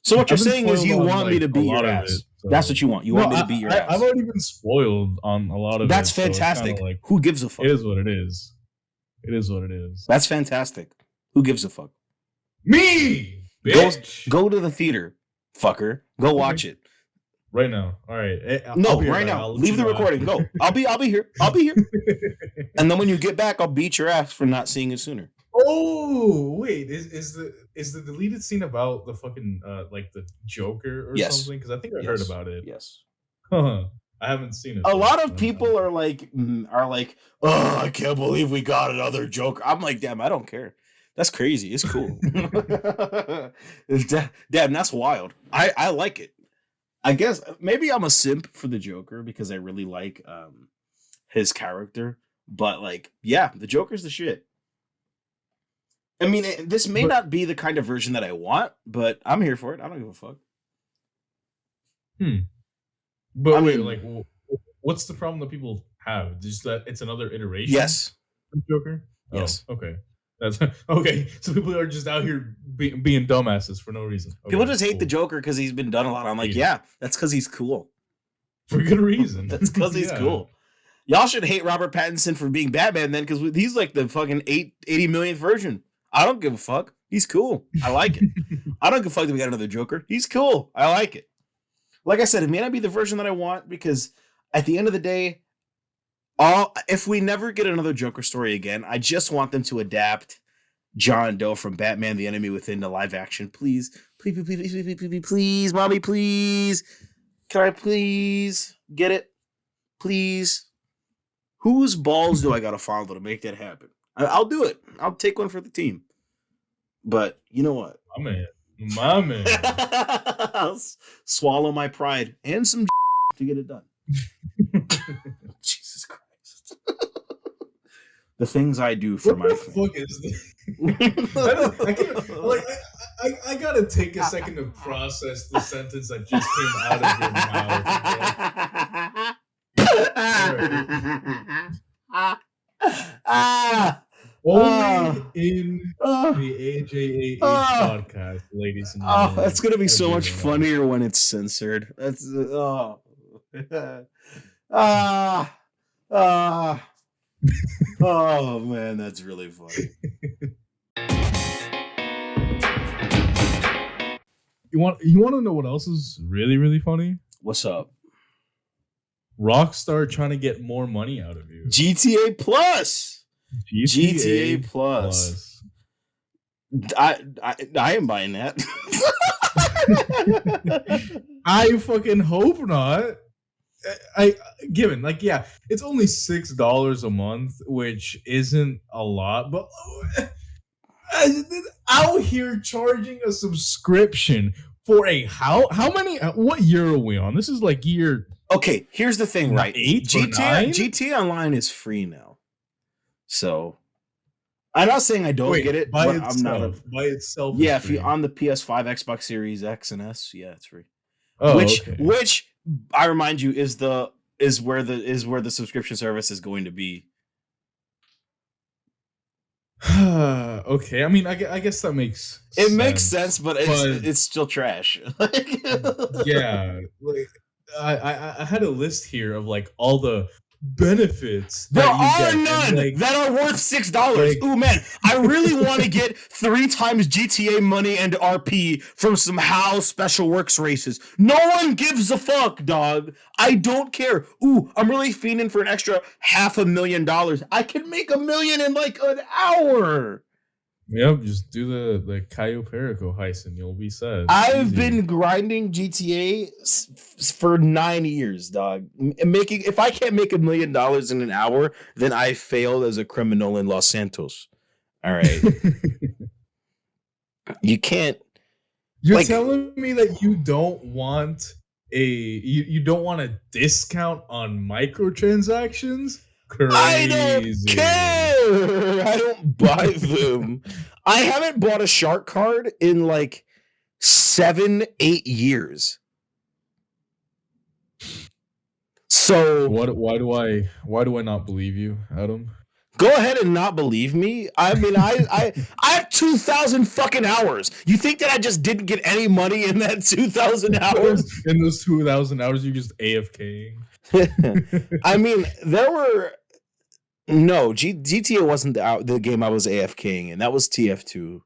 Speaker 1: So what you're
Speaker 2: I've been
Speaker 1: saying is you
Speaker 2: spoiled on,
Speaker 1: want me to
Speaker 2: like,
Speaker 1: beat
Speaker 2: a lot
Speaker 1: your
Speaker 2: of
Speaker 1: ass.
Speaker 2: it, so-
Speaker 1: That's what you want. You want me to beat your ass.
Speaker 2: I've already been spoiled on a lot of
Speaker 1: That's
Speaker 2: it. So it's
Speaker 1: fantastic.
Speaker 2: kinda like,
Speaker 1: Who gives a fuck?
Speaker 2: it is what it is. It is what it is.
Speaker 1: That's fantastic. Who gives a fuck?
Speaker 2: Me,
Speaker 1: Go,
Speaker 2: bitch.
Speaker 1: go to the theater, fucker. Go watch it.
Speaker 2: Right now. All right.
Speaker 1: No, right now. Leave the recording. Go. I'll be here. I'll be here. And then when you get back, I'll beat your ass for not seeing it sooner.
Speaker 2: Oh wait, is the deleted scene about the fucking like the Joker or
Speaker 1: Yes.
Speaker 2: something? Because I think I heard about it.
Speaker 1: Yes.
Speaker 2: Huh. I haven't seen it.
Speaker 1: A
Speaker 2: though,
Speaker 1: lot
Speaker 2: so
Speaker 1: of people are like, oh, I can't believe we got another Joker. I'm like, damn, I don't care. That's crazy. It's cool. Damn, that's wild. I like it. I guess maybe I'm a simp for the Joker because I really like his character. But like, yeah, the Joker's the shit. I mean, this may not be the kind of version that I want, but I'm here for it. I don't give a fuck.
Speaker 2: But
Speaker 1: I
Speaker 2: wait,
Speaker 1: mean-
Speaker 2: like, what's the problem that people have? Just that it's another iteration.
Speaker 1: Yes.
Speaker 2: of Joker.
Speaker 1: Yes.
Speaker 2: Oh, okay. That's okay. So people are just out here being dumbasses for no reason.
Speaker 1: People
Speaker 2: Okay,
Speaker 1: just hate the
Speaker 2: cool.
Speaker 1: Joker because he's been done a lot. I'm like,
Speaker 2: Yeah.
Speaker 1: yeah, that's because he's cool.
Speaker 2: for good reason.
Speaker 1: That's because he's
Speaker 2: Yeah.
Speaker 1: cool. Y'all should hate Robert Pattinson for being Batman then, because he's like the fucking 80 millionth version. I don't give a fuck. He's cool. I like it. I don't give a fuck that we got another Joker. He's cool. I like it. Like I said, it may not be the version that I want because at the end of the day, if we never get another Joker story again, I just want them to adapt John Doe from Batman: The Enemy Within to live action. Please, please, please, please, please, please, please, mommy, please. Can I please get it? Please. Whose balls do I gotta follow to make that happen? I'll do it. I'll take one for the team. But you know what?
Speaker 2: My man.
Speaker 1: I'll swallow my pride and some to get it done. Jesus Christ. The things I do for
Speaker 2: What
Speaker 1: my
Speaker 2: the
Speaker 1: family.
Speaker 2: fuck is this? I gotta take a second to process the sentence that just came out of your mouth. Only in the AJAH podcast, ladies and
Speaker 1: Oh,
Speaker 2: gentlemen.
Speaker 1: it's gonna be so much
Speaker 2: Everyone.
Speaker 1: funnier when it's censored. That's oh man, that's really funny.
Speaker 2: You want to know what else is really, really funny?
Speaker 1: What's up?
Speaker 2: Rockstar trying to get more money out of you.
Speaker 1: GTA Plus. GTA Plus. I am buying that.
Speaker 2: I fucking hope not. Given like yeah, it's only $6 a month, which isn't a lot, but out here charging a subscription for a how many? What year are we on? This is like year.
Speaker 1: Okay, here's the thing, right?
Speaker 2: 8 or 9?
Speaker 1: GTA Online is free now. So I'm not saying I don't get it,
Speaker 2: by
Speaker 1: but
Speaker 2: itself.
Speaker 1: I'm not
Speaker 2: By itself.
Speaker 1: yeah,
Speaker 2: it's
Speaker 1: if you're
Speaker 2: free.
Speaker 1: on the PS5, Xbox Series X and S, yeah, it's free.
Speaker 2: Oh,
Speaker 1: which
Speaker 2: okay.
Speaker 1: I remind you is where the subscription service is going to be.
Speaker 2: Okay, I mean, I guess that makes
Speaker 1: It makes sense, but
Speaker 2: but
Speaker 1: it's still trash.
Speaker 2: yeah, like I had a list here of like all the benefits
Speaker 1: There
Speaker 2: that you
Speaker 1: are
Speaker 2: get, and
Speaker 1: none
Speaker 2: like
Speaker 1: that are worth $6.
Speaker 2: like
Speaker 1: Ooh man, I really want to get 3 times GTA money and RP from some HAL Special Works races. No one gives a fuck, dog. I don't care. Ooh, I'm really fiending for an extra $500,000. I can make $1 million in like an hour.
Speaker 2: yep, just do the Cayo Perico heist and you'll be set.
Speaker 1: I've
Speaker 2: Easy.
Speaker 1: been grinding GTA for 9 years, dog. Making if I can't make $1 million in an hour, then I failed as a criminal in Los Santos. All right, you can't.
Speaker 2: You're
Speaker 1: Like-
Speaker 2: telling me that you don't want you don't want a discount on microtransactions? Crazy.
Speaker 1: I don't care. I don't buy them. I haven't bought a shark card in like 7-8 years. So
Speaker 2: Why do I not believe you, Adam?
Speaker 1: go ahead and not believe me. I mean, I have 2,000 fucking hours. You think that I just didn't get any money in that 2,000 hours?
Speaker 2: In those 2,000 hours, you just AFKing.
Speaker 1: I mean, there were GTA wasn't the game I was AFKing in. That was TF2.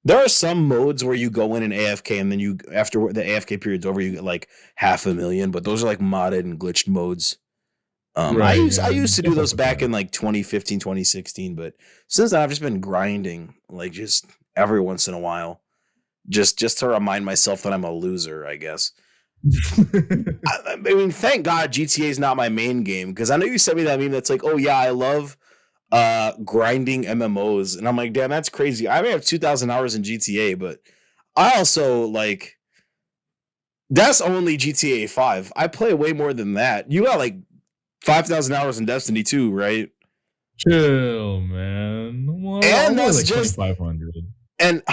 Speaker 1: There are some modes where you go in and AFK, and then you after the AFK period's over, you get like $500,000. But those are like modded and glitched modes.
Speaker 2: Right,
Speaker 1: I used to do
Speaker 2: stuff
Speaker 1: those
Speaker 2: like
Speaker 1: back
Speaker 2: that.
Speaker 1: in like 2015, 2016, but since then I've just been grinding like just every once in a while, just to remind myself that I'm a loser, I guess. I mean, thank God GTA is not my main game, because I know you sent me that meme that's like, oh yeah, I love grinding MMOs, and I'm like, damn, that's crazy. I may have 2,000 hours in GTA, but I also like that's only GTA 5. I play way more than that. You got like 5,000 hours in Destiny 2, right?
Speaker 2: Chill, man. Well,
Speaker 1: And
Speaker 2: I'm only
Speaker 1: that's
Speaker 2: like
Speaker 1: just
Speaker 2: 2,500.
Speaker 1: and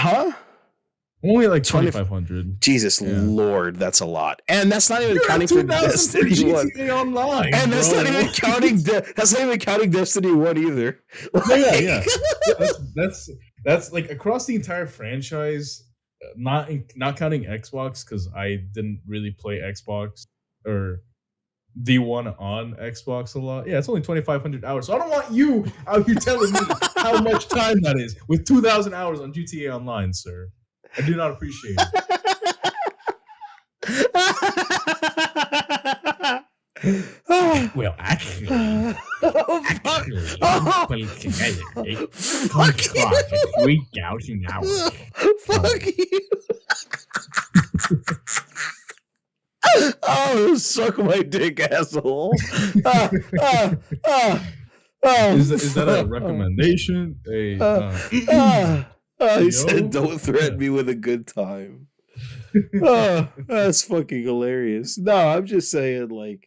Speaker 2: Only like
Speaker 1: 20
Speaker 2: 2,500.
Speaker 1: Jesus
Speaker 2: Yeah.
Speaker 1: Lord, that's a lot. And that's not even
Speaker 2: You're
Speaker 1: counting
Speaker 2: at
Speaker 1: for
Speaker 2: 2,000 for
Speaker 1: Destiny 1.
Speaker 2: GTA Online,
Speaker 1: And that's
Speaker 2: bro.
Speaker 1: not even counting that's not even counting Destiny 1 either.
Speaker 2: Yeah. That's like across the entire franchise, not counting Xbox, because I didn't really play Xbox or the one on Xbox a lot. Yeah, it's only 2,500 hours. So I don't want you out here telling me how much time that is with 2,000 hours on GTA Online, sir. I do not appreciate it. Well, actually,
Speaker 1: Fuck you.
Speaker 2: 3,000 hours.
Speaker 1: Fuck you. Oh, suck my dick, asshole.
Speaker 2: Is that a recommendation? He
Speaker 1: He said, don't threaten me with a good time. That's fucking hilarious. No, I'm just saying, like,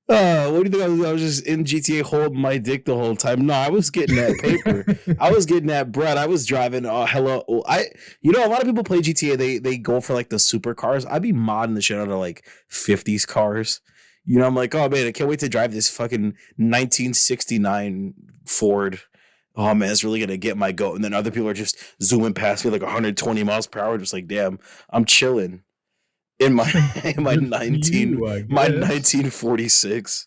Speaker 1: what do you think I was just in GTA holding my dick the whole time? No, I was getting that paper. I was getting that bread. I was driving. A lot of people play GTA. They go for like the supercars. I'd be modding the shit out of like 50s cars. You know, I'm like, oh man, I can't wait to drive this fucking 1969 Ford. Oh man, it's really gonna get my goat. And then other people are just zooming past me like 120 miles per hour, just like, damn, I'm chilling in my 1946.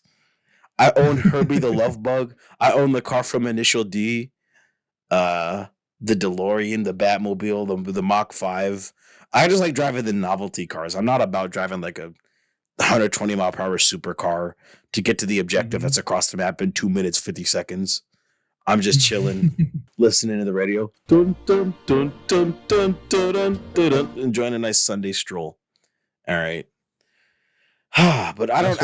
Speaker 1: I own Herbie the Love Bug. I own the car from Initial D, the DeLorean, the Batmobile, the Mach 5. I just like driving the novelty cars. I'm not about driving like a 120 mile per hour supercar to get to the objective that's across the map in 2 minutes 50 seconds. I'm just chilling, listening to the radio, dun, dun, dun, dun, dun, dun, dun, dun, dun, enjoying a nice Sunday stroll. All right. But I don't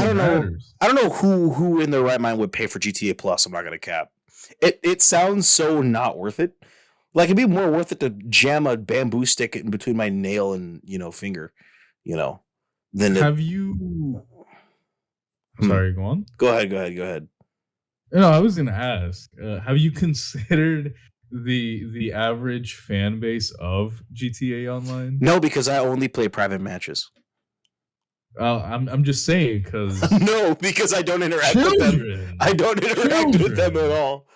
Speaker 1: know who in their right mind would pay for GTA Plus. I'm not gonna cap. It sounds so not worth it. Like it'd be more worth it to jam a bamboo stick in between my nail and finger, than to,
Speaker 2: Have you? Sorry, go on.
Speaker 1: Go ahead.
Speaker 2: No, I was gonna ask. Have you considered the average fan base of GTA Online?
Speaker 1: No, because I only play private matches.
Speaker 2: I'm just saying because
Speaker 1: No, because I don't interact with them. I don't interact with them at all.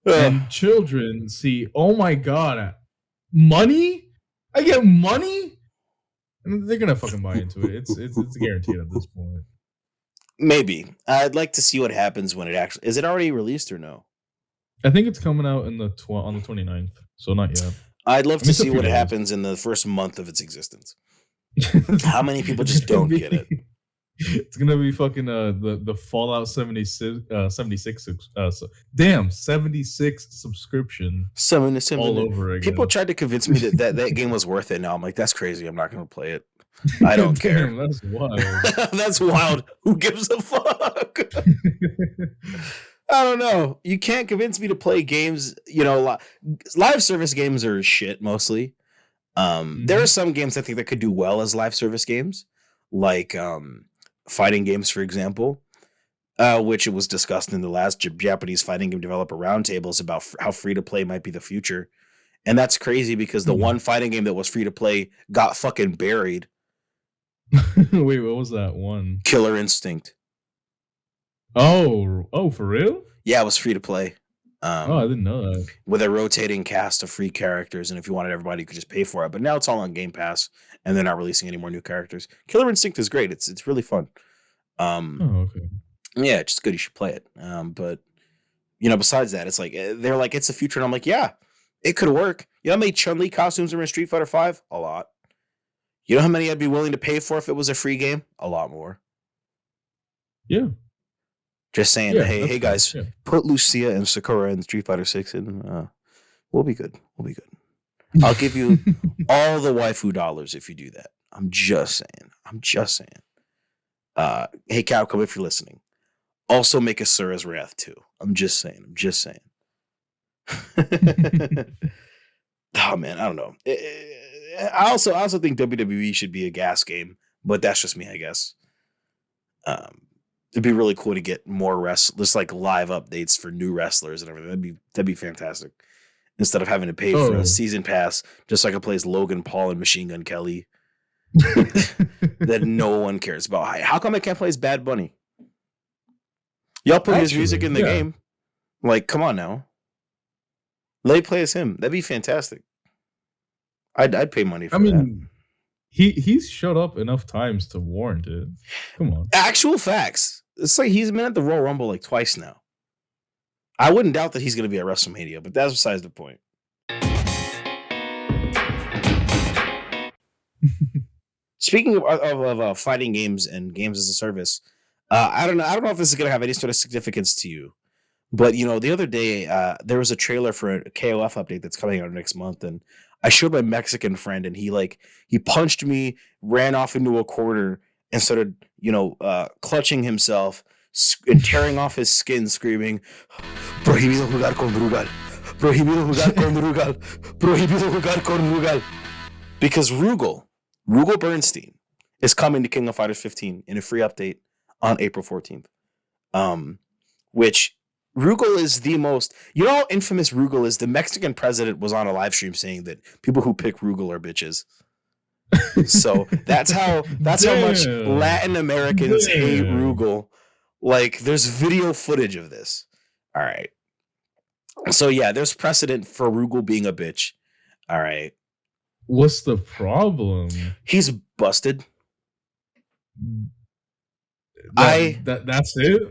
Speaker 2: and children see, oh my god, money? I get money? And they're gonna fucking buy into it. It's guaranteed at this point.
Speaker 1: Maybe. I'd like to see what happens when it actually is. It already released or no?
Speaker 2: I think it's coming out in on the 29th, so not yet.
Speaker 1: I'd love to
Speaker 2: it's a
Speaker 1: see
Speaker 2: few
Speaker 1: what
Speaker 2: days.
Speaker 1: happens in the first month of its existence. How many people just don't get it?
Speaker 2: It's gonna be fucking the Fallout 76 76 76 subscription all over again.
Speaker 1: People tried to convince me that game was worth it. Now I'm like, that's crazy. I'm not gonna play it. I don't care.
Speaker 2: Damn, that's wild.
Speaker 1: That's wild. Who gives a fuck? I don't know. You can't convince me to play games. You know, live service games are shit mostly. There are some games I think that could do well as live service games, like fighting games, for example, which it was discussed in the last Japanese fighting game developer roundtables about how free to play might be the future. And that's crazy because the one fighting game that was free to play got fucking buried.
Speaker 2: Wait, what was that one?
Speaker 1: Killer Instinct.
Speaker 2: Oh, for real?
Speaker 1: Yeah, it was free to play.
Speaker 2: I didn't know that.
Speaker 1: With a rotating cast of free characters, and if you wanted everybody, you could just pay for it. But now it's all on Game Pass, and they're not releasing any more new characters. Killer Instinct is great. It's really fun.
Speaker 2: Okay.
Speaker 1: Yeah, it's just good. You should play it. But you know, besides that, it's like they're like it's the future, and I'm like, yeah, it could work. You know how many Chun-Li costumes are in Street Fighter V? A lot. You know how many I'd be willing to pay for if it was a free game? A lot more.
Speaker 2: Yeah.
Speaker 1: Just saying,
Speaker 2: Yeah,
Speaker 1: hey guys,
Speaker 2: yeah.
Speaker 1: put Lucia and Sakura in Street Fighter 6 and we'll be good. We'll be good. I'll give you all the waifu dollars if you do that. I'm just saying. Hey Capcom, if you're listening, also make Asura's Wrath too. I'm just saying. Oh man, I don't know. I also think WWE should be a gas game, but that's just me, I guess. It'd be really cool to get more just like live updates for new wrestlers and everything. That'd be fantastic. Instead of having to pay for a season pass, just so I could play as Logan Paul and Machine Gun Kelly. That no one cares about. How come I can't play as Bad Bunny? Y'all put his music in the game. Like, come on now. Let me play as him. That'd be fantastic. I'd pay money for that.
Speaker 2: He's showed up enough times to warrant it. Come on.
Speaker 1: Actual facts. It's like he's been at the Royal Rumble like twice now. I wouldn't doubt that he's going to be at WrestleMania, but that's besides the point. Speaking of fighting games and games as a service, I don't know if this is going to have any sort of significance to you, but you know, the other day there was a trailer for a KOF update that's coming out next month, and I showed my Mexican friend, and he punched me, ran off into a corner, and started, clutching himself and tearing off his skin, screaming, "Prohibido jugar con Rugal! Prohibido jugar con Rugal! Prohibido jugar con Rugal!" Because Rugal Bernstein is coming to King of Fighters 15 in a free update on April 14th. Which Rugal is the most, how infamous Rugal is? The Mexican president was on a live stream saying that people who pick Rugal are bitches. So that's how much Latin Americans hate Rugal. Like, there's video footage of this. All right. So yeah, there's precedent for Rugal being a bitch. All right.
Speaker 2: What's the problem?
Speaker 1: He's busted.
Speaker 2: That's it.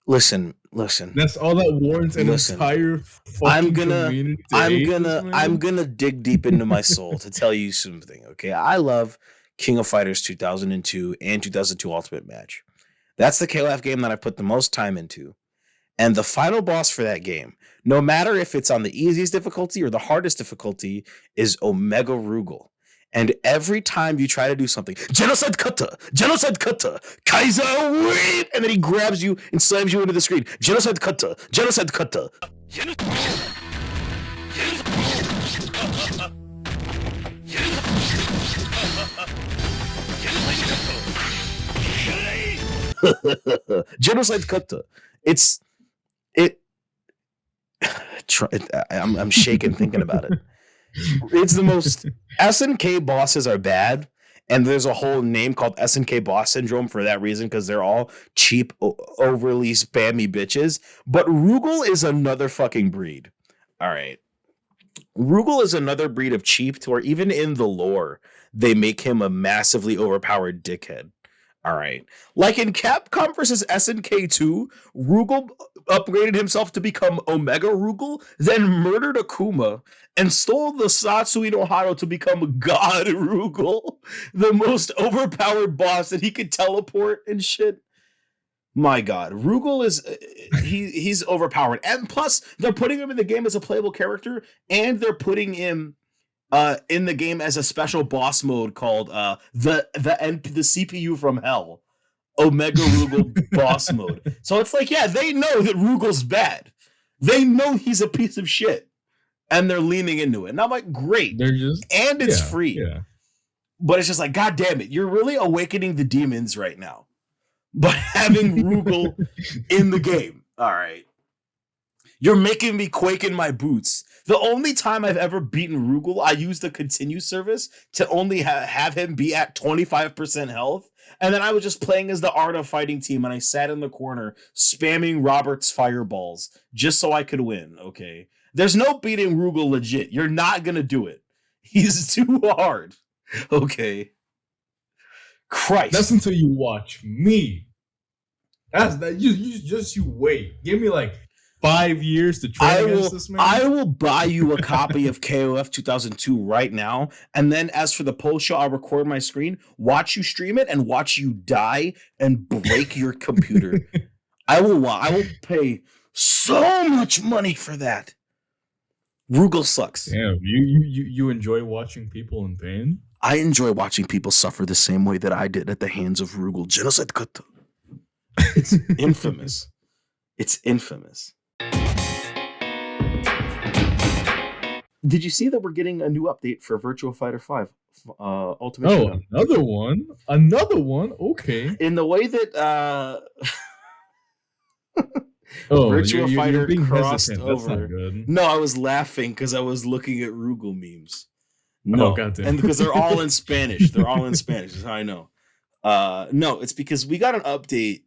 Speaker 1: Listen.
Speaker 2: That's all that warrants an entire fucking community.
Speaker 1: I'm gonna dig deep into my soul to tell you something. Okay, I love King of Fighters 2002 and 2002 Ultimate Match. That's the KOF game that I put the most time into. And the final boss for that game, no matter if it's on the easiest difficulty or the hardest difficulty, is Omega Rugal. And every time you try to do something, Genocide Kata, Kaiser, wait! And then he grabs you and slams you into the screen. Genocide Kata. Genocide Kata. I'm shaking thinking about it. It's the most SNK bosses are bad, and there's a whole name called SNK Boss Syndrome for that reason, because they're all cheap, overly spammy bitches. But Rugal is another fucking breed. All right. Rugal is another breed of cheap to where even in the lore, they make him a massively overpowered dickhead. All right. Like in Capcom versus SNK 2, Rugal upgraded himself to become Omega Rugal, then murdered Akuma, and stole the Satsui no Hado to become God Rugal, the most overpowered boss that he could teleport and shit. My God, Rugal is he's overpowered, and plus they're putting him in the game as a playable character, and they're putting him in the game as a special boss mode called the CPU from hell, Omega Rugal boss mode. So it's like, yeah, they know that Rugal's bad, they know he's a piece of shit, and they're leaning into it. And I'm like, great,
Speaker 2: They're just
Speaker 1: and it's free,
Speaker 2: Yeah.
Speaker 1: but it's just like, God damn it, you're really awakening the demons right now by having Rugal in the game. All right. You're making me quake in my boots. The only time I've ever beaten Rugal, I used the continue service to only have him be at 25% health. And then I was just playing as the Art of Fighting team, and I sat in the corner spamming Robert's fireballs just so I could win, okay? There's no beating Rugal legit. You're not going to do it. He's too hard, okay? Christ.
Speaker 2: That's until you watch me. That's that. You wait. Give me like 5 years to train against this man.
Speaker 1: I will buy you a copy of KOF 2002 right now, and then as for the post show, I'll record my screen, watch you stream it, and watch you die and break your computer. I will pay so much money for that. Rugal sucks.
Speaker 2: Damn, you enjoy watching people in pain?
Speaker 1: I enjoy watching people suffer the same way that I did at the hands of Rugal. Genocide Kata. It's infamous. It's infamous. Did you see that we're getting a new update for Virtua Fighter 5 Ultimate Showdown?
Speaker 2: Another one. Okay.
Speaker 1: In the way that
Speaker 2: Virtua
Speaker 1: Fighter
Speaker 2: being
Speaker 1: crossed
Speaker 2: hesitant. That's
Speaker 1: over.
Speaker 2: not good.
Speaker 1: No, I was laughing because I was looking at Rugal memes. No,
Speaker 2: goddamn.
Speaker 1: and because they're all in Spanish. They're all in Spanish. That's how I know. No, it's because we got an update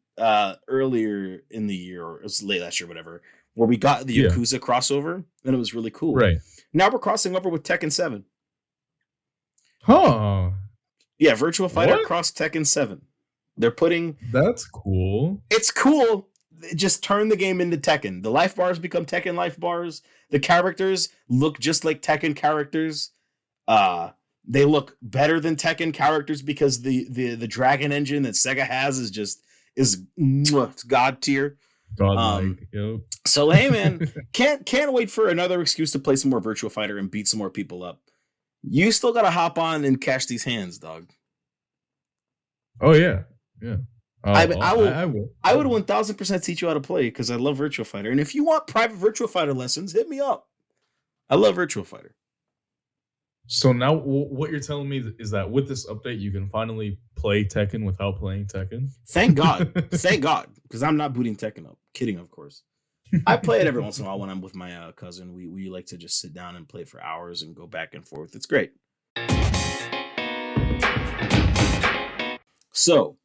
Speaker 1: earlier in the year, or it was late last year, whatever, where we got the Yakuza crossover, and it was really cool.
Speaker 2: Right.
Speaker 1: Now we're crossing over with Tekken 7.
Speaker 2: Huh.
Speaker 1: Yeah, Virtua Fighter
Speaker 2: What?
Speaker 1: crossed Tekken 7. They're putting...
Speaker 2: That's cool.
Speaker 1: It's cool. Just turn the game into Tekken. The life bars become Tekken life bars. The characters look just like Tekken characters. They look better than Tekken characters because the Dragon engine that Sega has is god tier.
Speaker 2: Godlike. Yep.
Speaker 1: So hey man, can't wait for another excuse to play some more Virtua Fighter and beat some more people up. You still gotta hop on and catch these hands, dog.
Speaker 2: Oh yeah.
Speaker 1: I would
Speaker 2: I will.
Speaker 1: 1000% teach you how to play because I love Virtua Fighter. And if you want private Virtua Fighter lessons, hit me up. I love Virtua Fighter.
Speaker 2: So now what you're telling me is that with this update, you can finally play Tekken without playing Tekken?
Speaker 1: Thank God. Thank God. Because I'm not booting Tekken up. Kidding, of course. I play it every once in a while when I'm with my cousin. We like to just sit down and play for hours and go back and forth. It's great. So,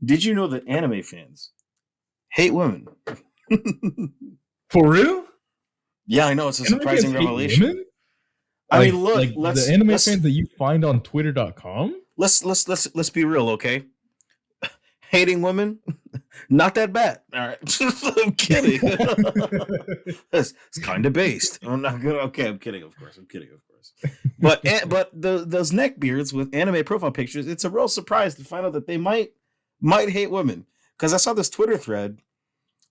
Speaker 1: did you know that anime fans hate women?
Speaker 2: For real?
Speaker 1: Yeah, I know. It's a
Speaker 2: Anime
Speaker 1: surprising
Speaker 2: fans hate
Speaker 1: revelation.
Speaker 2: women?
Speaker 1: I mean, look, let's
Speaker 2: the anime
Speaker 1: let's,
Speaker 2: fans that you find on Twitter.com.
Speaker 1: let's be real, okay? Hating women, not that bad. All right, I'm kidding. it's kind of based. I'm not gonna. Okay, I'm kidding. Of course. But those neck beards with anime profile pictures, it's a real surprise to find out that they might hate women. Because I saw this Twitter thread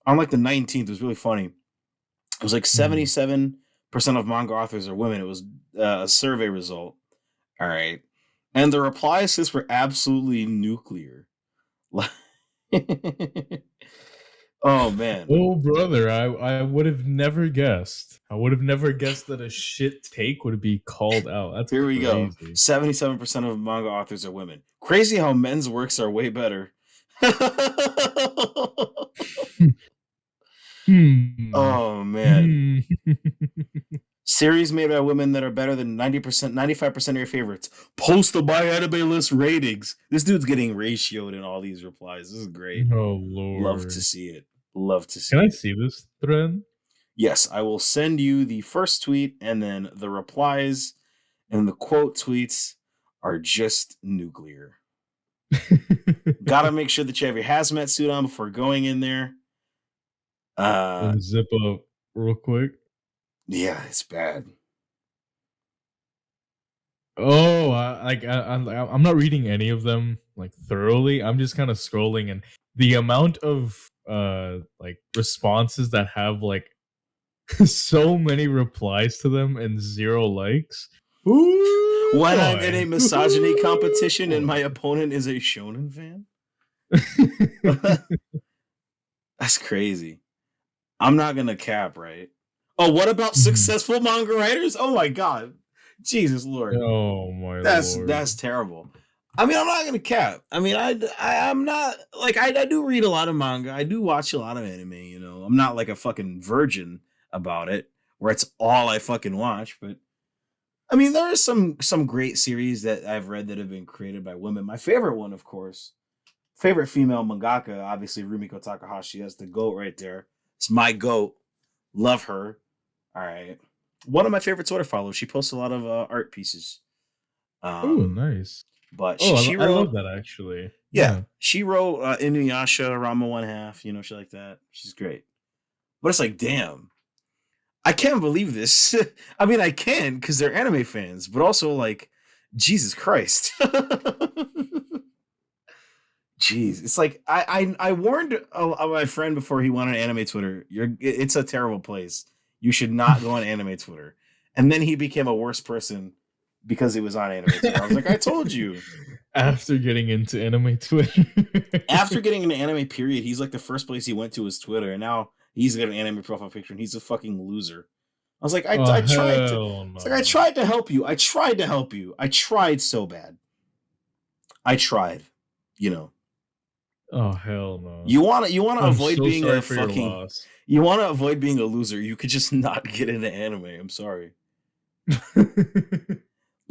Speaker 1: on like the 19th. It was really funny. It was like 77% of manga authors are women. It was a survey result. All right. And the replies to this were absolutely nuclear. Oh, man.
Speaker 2: Oh, brother. I would have never guessed. I would have never guessed that a shit take would be called out. That's
Speaker 1: Here we go.
Speaker 2: crazy.
Speaker 1: 77% of manga authors are women. Crazy how men's works are way better. Oh man.
Speaker 2: Hmm.
Speaker 1: Series made by women that are better than 90%, 95% of your favorites. Post the by anime list ratings. This dude's getting ratioed in all these replies. This is great.
Speaker 2: Oh
Speaker 1: Love to
Speaker 2: lord.
Speaker 1: see it. Love to see
Speaker 2: Can I
Speaker 1: it.
Speaker 2: see this thread?
Speaker 1: Yes, I will send you the first tweet and then the replies and the quote tweets are just nuclear. Gotta make sure that you have your hazmat suit on before going in there.
Speaker 2: Let me zip up real quick.
Speaker 1: Yeah, it's bad.
Speaker 2: Oh, I'm not reading any of them like thoroughly. I'm just kind of scrolling, and the amount of like responses that have like so many replies to them and 0 likes. Ooh,
Speaker 1: When I'm in a
Speaker 2: boy.
Speaker 1: misogyny
Speaker 2: Ooh,
Speaker 1: competition and my
Speaker 2: boy.
Speaker 1: opponent is a shonen fan, that's crazy. I'm not gonna cap, right? Oh, what about
Speaker 2: Mhm.
Speaker 1: successful manga writers? Oh my god, Jesus Lord,
Speaker 2: Oh my
Speaker 1: that's
Speaker 2: lord.
Speaker 1: terrible. I mean, I'm not gonna cap. I mean, I'm not like I do read a lot of manga. I do watch a lot of anime. You know, I'm not like a fucking virgin about it, where it's all I fucking watch. But I mean, there are some great series that I've read that have been created by women. My favorite one, of course, favorite female mangaka, obviously Rumiko Takahashi. That's the goat right there. It's my goat. Love her. All right. One of my favorite Twitter followers. She posts a lot of art pieces.
Speaker 2: Oh,
Speaker 1: Um,
Speaker 2: nice.
Speaker 1: but
Speaker 2: Oh,
Speaker 1: she
Speaker 2: I love
Speaker 1: wrote,
Speaker 2: that actually.
Speaker 1: yeah,
Speaker 2: Yeah.
Speaker 1: she wrote Inuyasha, Rama One Half, you know, shit like that. She's great. But it's like, damn, I can't believe this. I mean, I can because they're anime fans, but also like, Jesus Christ. Jeez, it's like I warned my friend before he went on anime Twitter. It's a terrible place. You should not go on anime Twitter. And then he became a worse person because he was on anime Twitter. I was like, I told you.
Speaker 2: After getting into anime Twitter.
Speaker 1: After getting into anime, period, he's like the first place he went to was Twitter, and now he's got an anime profile picture, and he's a fucking loser. I was like,
Speaker 2: Oh
Speaker 1: I tried to.
Speaker 2: hell
Speaker 1: It's like I
Speaker 2: no.
Speaker 1: tried to help you. I tried to help you. I tried so bad. I tried. You know.
Speaker 2: Oh hell no.
Speaker 1: You want to
Speaker 2: I'm
Speaker 1: avoid
Speaker 2: so
Speaker 1: being
Speaker 2: sorry
Speaker 1: a
Speaker 2: for your
Speaker 1: fucking.
Speaker 2: loss.
Speaker 1: You want to avoid being a loser. You could just not get into anime. I'm sorry.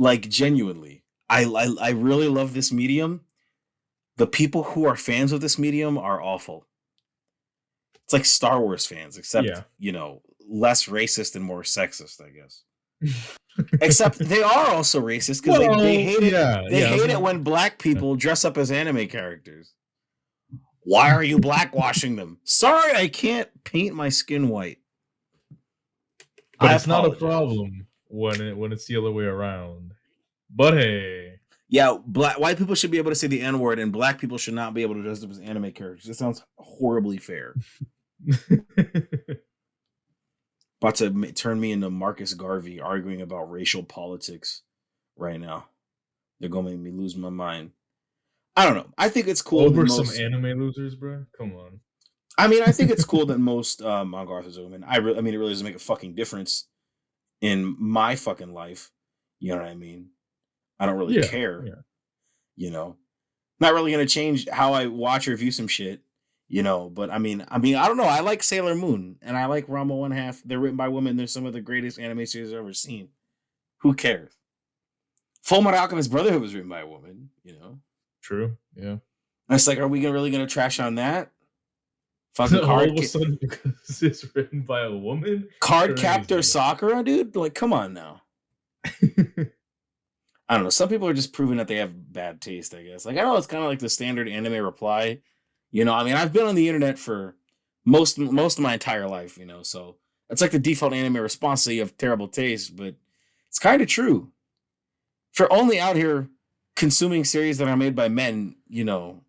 Speaker 1: Like genuinely, I really love this medium. The people who are fans of this medium are awful. It's like Star Wars fans, except
Speaker 2: Yeah.
Speaker 1: you know, less racist and more sexist, I guess. Except they are also racist because
Speaker 2: Well,
Speaker 1: they hate it.
Speaker 2: yeah,
Speaker 1: They
Speaker 2: yeah,
Speaker 1: hate it when black people dress up as anime characters. Why are you blackwashing them? Sorry, I can't paint my skin white.
Speaker 2: But
Speaker 1: I
Speaker 2: it's not a
Speaker 1: apologize.
Speaker 2: problem when it's the other way around. But hey.
Speaker 1: Yeah, white people should be able to say the N-word, and black people should not be able to dress up as anime characters. It sounds horribly fair. About to turn me into Marcus Garvey arguing about racial politics right now. They're going to make me lose my mind. I don't know. I think it's cool
Speaker 2: Over
Speaker 1: that
Speaker 2: some
Speaker 1: most.
Speaker 2: anime losers, bro. Come on.
Speaker 1: I mean, I think it's cool that most manga authors are women. I mean, it really doesn't make a fucking difference in my fucking life. You know what I mean? I don't really care.
Speaker 2: Yeah.
Speaker 1: You know, not really gonna change how I watch or view some shit. You know, but I mean, I don't know. I like Sailor Moon and I like Ranma One Half. They're written by women. They're some of the greatest anime series I've ever seen. Who cares? Full Metal Alchemist Brotherhood was written by a woman. You know,
Speaker 2: True. Yeah.
Speaker 1: and it's like, are we really gonna trash on that? Fucking
Speaker 2: All of a sudden, because it's written by a woman.
Speaker 1: Card Captor Sakura, dude. Like, come on now. I don't know. Some people are just proving that they have bad taste, I guess. Like, I know it's kind of like the standard anime reply. You know, I mean, I've been on the internet for most of my entire life, you know, so it's like the default anime response that you have terrible taste, but it's kind of true. If you're only out here consuming series that are made by men, you know,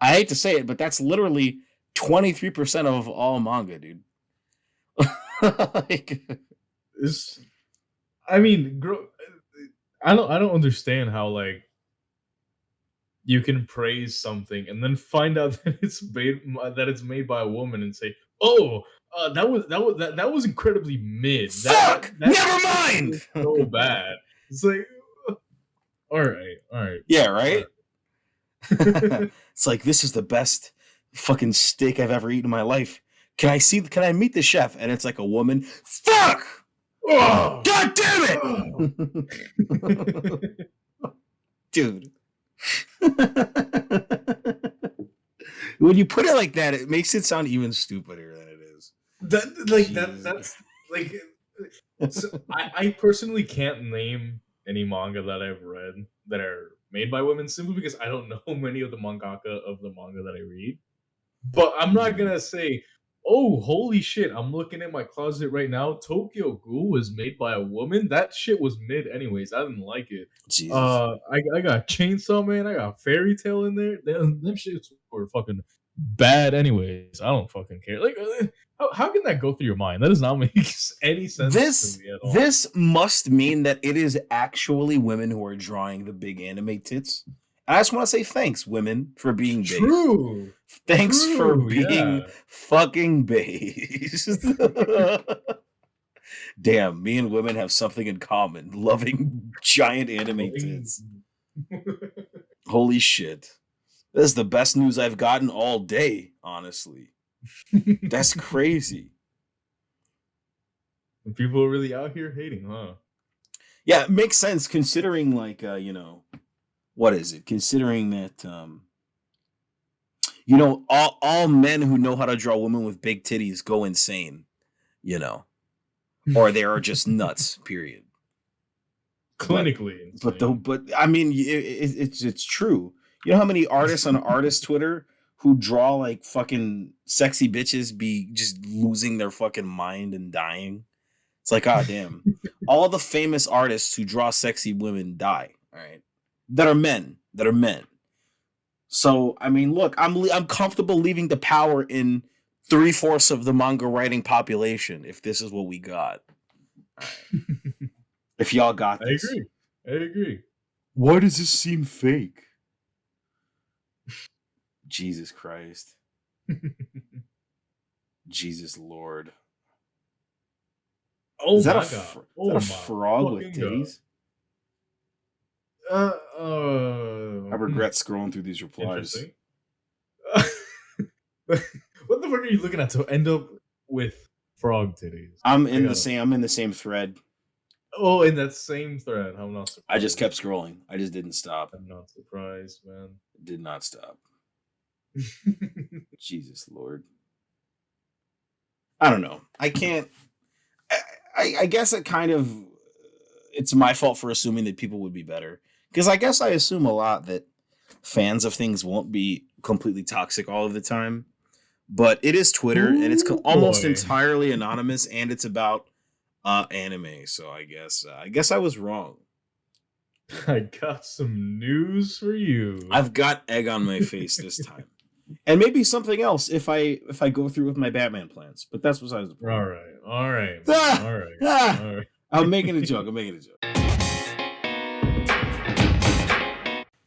Speaker 1: I hate to say it, but that's literally 23% of all manga, dude. Like,
Speaker 2: I mean, I don't understand how like you can praise something and then find out that it's made by a woman and say, "Oh, that was incredibly mid."
Speaker 1: Fuck! Never
Speaker 2: that
Speaker 1: mind.
Speaker 2: was so bad. It's like, all right.
Speaker 1: Yeah, right. It's like, this is the best fucking steak I've ever eaten in my life. Can I meet the chef? And it's like a woman. Fuck!
Speaker 2: Oh,
Speaker 1: God damn it! Dude. When you put it like that, it makes it sound even stupider than it is.
Speaker 2: That's like. So I personally can't name any manga that I've read that are made by women simply because I don't know many of the mangaka of the manga that I read. But I'm not gonna say, oh, holy shit, I'm looking at my closet right now. Tokyo Ghoul was made by a woman. That shit was mid anyways. I didn't like it.
Speaker 1: Jesus.
Speaker 2: I got Chainsaw Man, I got Fairy Tale in there. Them shits were fucking bad anyways. I don't fucking care. Like how can that go through your mind? That does not make any sense to me at all.
Speaker 1: This must mean that it is actually women who are drawing the big anime tits. I just want to say thanks, women, for being base.
Speaker 2: True.
Speaker 1: Thanks for
Speaker 2: True,
Speaker 1: being
Speaker 2: yeah.
Speaker 1: fucking base. Damn, me and women have something in common. Loving giant anime tits. Holy shit. This is the best news I've gotten all day, honestly. That's crazy.
Speaker 2: And people are really out here hating, huh?
Speaker 1: Yeah, it makes sense considering, like, what is it? Considering that, all men who know how to draw women with big titties go insane, or they are just nuts. Period.
Speaker 2: Clinically,
Speaker 1: but I mean, it's true. You know how many artists on artist Twitter who draw like fucking sexy bitches be just losing their fucking mind and dying? It's like, god damn. All the famous artists who draw sexy women die. All right, that are men. So I mean, look, I'm comfortable leaving the power in 3/4 of the manga writing population if this is what we got. All right. If y'all got this.
Speaker 2: I agree.
Speaker 1: Why does this seem fake? Jesus Christ. Jesus Lord.
Speaker 2: Oh,
Speaker 1: is that
Speaker 2: my
Speaker 1: a,
Speaker 2: God.
Speaker 1: Is that a frog with titties? I regret scrolling through these replies.
Speaker 2: What the fuck are you looking at to end up with frog titties?
Speaker 1: I'm in the same thread.
Speaker 2: Oh, in that same thread. I'm not surprised.
Speaker 1: I just kept scrolling. I just didn't stop.
Speaker 2: I'm not surprised, man.
Speaker 1: Did not stop. Jesus Lord. I don't know. I can't. I guess it's my fault for assuming that people would be better. Because I guess I assume a lot that fans of things won't be completely toxic all of the time. But it is Twitter, and it's almost entirely anonymous, and it's about anime. So I guess I was wrong.
Speaker 2: I got some news for you.
Speaker 1: I've got egg on my face this time. And maybe something else if I go through with my Batman plans. But that's besides the point.
Speaker 2: All right.
Speaker 1: I'm making a joke.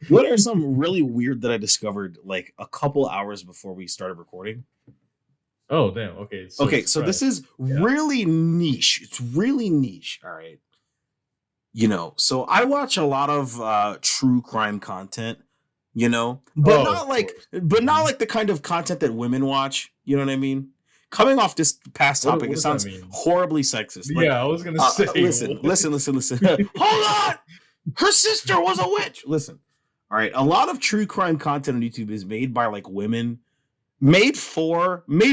Speaker 1: What are some really weird that I discovered like a couple hours before we started recording?
Speaker 2: Oh, damn. Okay.
Speaker 1: So this is really niche. It's really niche. All right. So I watch a lot of true crime content, but not like the kind of content that women watch. You know what I mean? Coming off this past topic,
Speaker 2: what
Speaker 1: it sounds horribly sexist.
Speaker 2: Like, I was gonna say.
Speaker 1: Listen. Hold on. Her sister was a witch. Listen. All right. A lot of true crime content on YouTube is made by like women. Made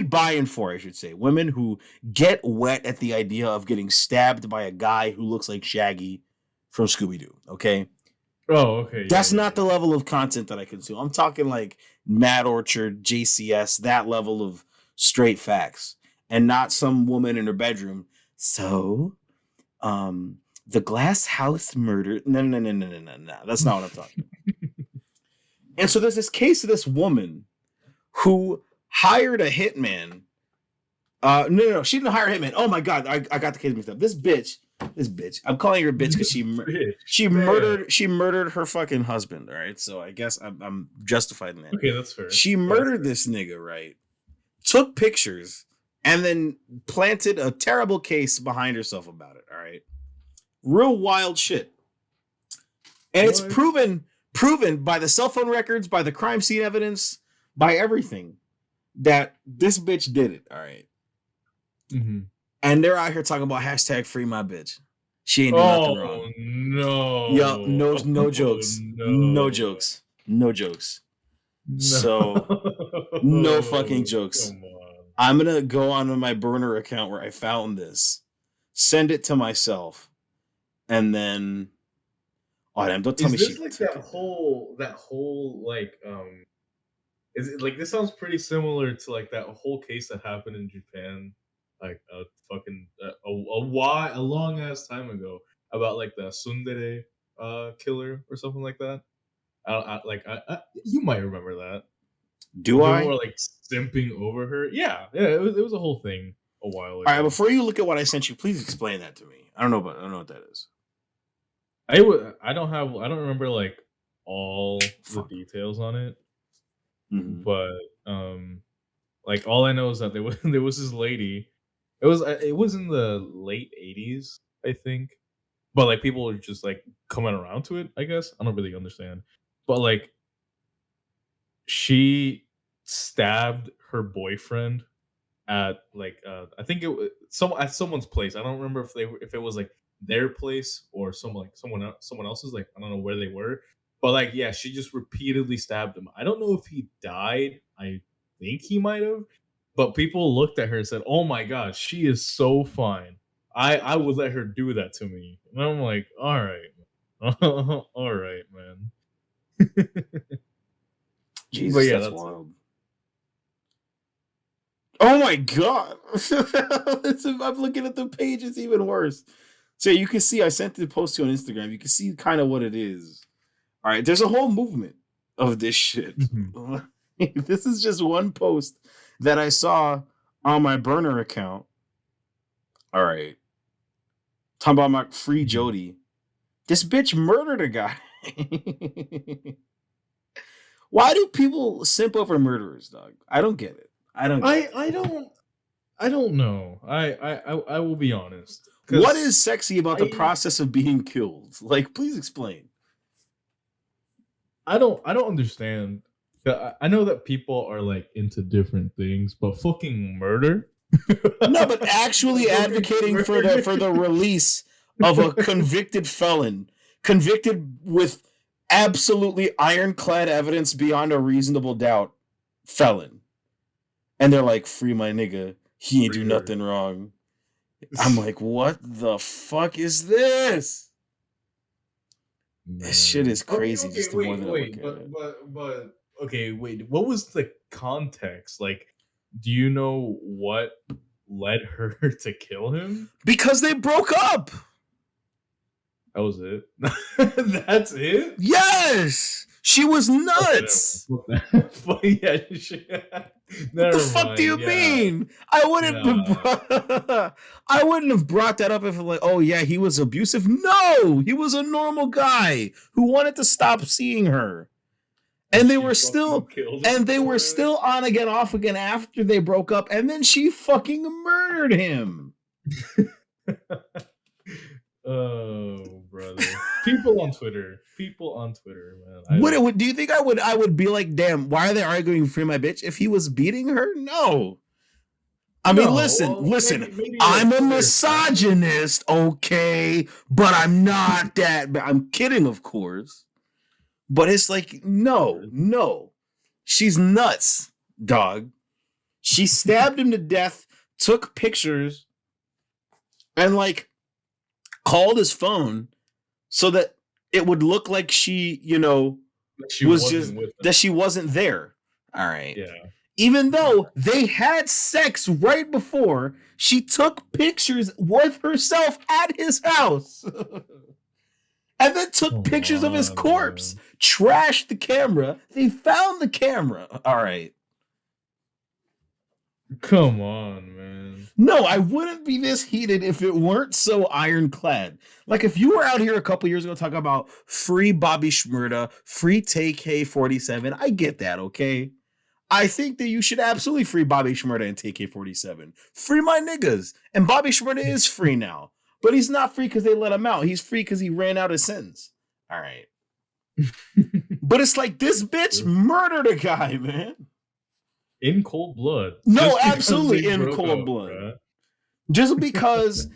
Speaker 1: by and for, I should say, women who get wet at the idea of getting stabbed by a guy who looks like Shaggy from Scooby-Doo, okay?
Speaker 2: Oh, okay.
Speaker 1: That's not the level of content that I consume. I'm talking like Mad Orchard, JCS, that level of straight facts, and not some woman in her bedroom. So, the glass house murder. No. That's not what I'm talking about. And so there's this case of this woman who hired a hitman. No, she didn't hire a hitman. Oh my God, I got the case mixed up. This bitch. I'm calling her a bitch because she murdered her fucking husband. All right, so I guess I'm justified in that.
Speaker 2: Okay, that's fair.
Speaker 1: She murdered this nigga, right? Took pictures and then planted a terrible case behind herself about it. All right, real wild shit. And it's proven by the cell phone records, by the crime scene evidence, by everything, that this bitch did it. All right.
Speaker 2: Mm-hmm.
Speaker 1: And they're out here talking about hashtag free my bitch. She ain't do nothing wrong.
Speaker 2: No.
Speaker 1: Yo, no jokes. No jokes. No jokes.
Speaker 2: No.
Speaker 1: So no fucking jokes.
Speaker 2: Come on.
Speaker 1: I'm gonna go onto my burner account where I found this, send it to myself, and then damn, don't tell me
Speaker 2: Is
Speaker 1: she
Speaker 2: this like
Speaker 1: took
Speaker 2: that
Speaker 1: it.
Speaker 2: whole like is it like this sounds pretty similar to like that whole case that happened in Japan like a fucking a long ass time ago about like the tsundere killer or something like that. You might remember that.
Speaker 1: Do
Speaker 2: People
Speaker 1: I?
Speaker 2: were like simping over her. Yeah, it was a whole thing a while ago.
Speaker 1: All right, before you look at what I sent you, please explain that to me. I don't know what that is.
Speaker 2: I don't remember like all the details on it,
Speaker 1: Mhm.
Speaker 2: but like all I know is that there was this lady. It was in the late 80s, I think. But like people were just like coming around to it, I guess. I don't really understand. But like she stabbed her boyfriend at like I think it was at someone's place. I don't remember if it was like their place or someone else's. Like I don't know where they were, but like yeah, she just repeatedly stabbed him. I don't know if he died. I think he might have, but people looked at her and said, "Oh my god, she is so fine. I would let her do that to me." And I'm like, all right, all right, man.
Speaker 1: Jesus,
Speaker 2: But yeah,
Speaker 1: that's
Speaker 2: that's
Speaker 1: wild. Oh my god! I'm looking at the page. It's even worse. So you can see I sent the post to you on Instagram. You can see kind of what it is. All right, there's a whole movement of this shit.
Speaker 2: Mhm.
Speaker 1: This is just one post that I saw on my burner account. All right, talking about my FreeJodi. This bitch murdered a guy. Why do people simp over murderers, dog? I don't get it. I don't. Get it.
Speaker 2: I don't know. I will be honest.
Speaker 1: What is sexy about the process of being killed? Like, please explain.
Speaker 2: I don't understand. I know that people are like into different things, but fucking murder?
Speaker 1: No, but actually advocating for the release of a convicted felon, convicted with absolutely ironclad evidence beyond a reasonable doubt, felon. And they're like, free my nigga. He ain't do nothing wrong. I'm like, what the fuck is this? This shit is crazy. Just the more that I look at it.
Speaker 2: But okay, wait. What was the context? Like, do you know what led her to kill him?
Speaker 1: Because they broke up.
Speaker 2: That was it. That's it.
Speaker 1: Yes, she was nuts.
Speaker 2: Yeah.
Speaker 1: What the fuck do you mean? I wouldn't have brought that up if like, oh yeah, he was abusive. No, he was a normal guy who wanted to stop seeing her. And they were still on again, off again after they broke up, and then she fucking murdered him.
Speaker 2: Oh, brother. People on Twitter, man.
Speaker 1: Do you think I would be like, damn, why are they arguing free my bitch if he was beating her? No. I mean, listen, maybe I'm a misogynist, okay, but I'm not that. I'm kidding, of course. But it's like, no. She's nuts, dog. She stabbed him to death, took pictures, and like called his phone so that it would look like she, that she wasn't there. All right.
Speaker 2: Yeah.
Speaker 1: Even though they had sex right before, she took pictures with herself at his house. And then took pictures of his corpse, trashed the camera. They found the camera. All right.
Speaker 2: Come on, man.
Speaker 1: No, I wouldn't be this heated if it weren't so ironclad. Like if you were out here a couple years ago talking about free Bobby Shmurda, free TK47, I get that, okay? I think that you should absolutely free Bobby Shmurda and TK47. Free my niggas. And Bobby Shmurda is free now. But he's not free because they let him out. He's free because he ran out of sentence. All right. But it's like this bitch murdered a guy, man.
Speaker 2: in cold blood.
Speaker 1: No,
Speaker 2: just because
Speaker 1: absolutely
Speaker 2: they
Speaker 1: in
Speaker 2: broke
Speaker 1: cold
Speaker 2: up,
Speaker 1: blood.
Speaker 2: bruh.
Speaker 1: Just because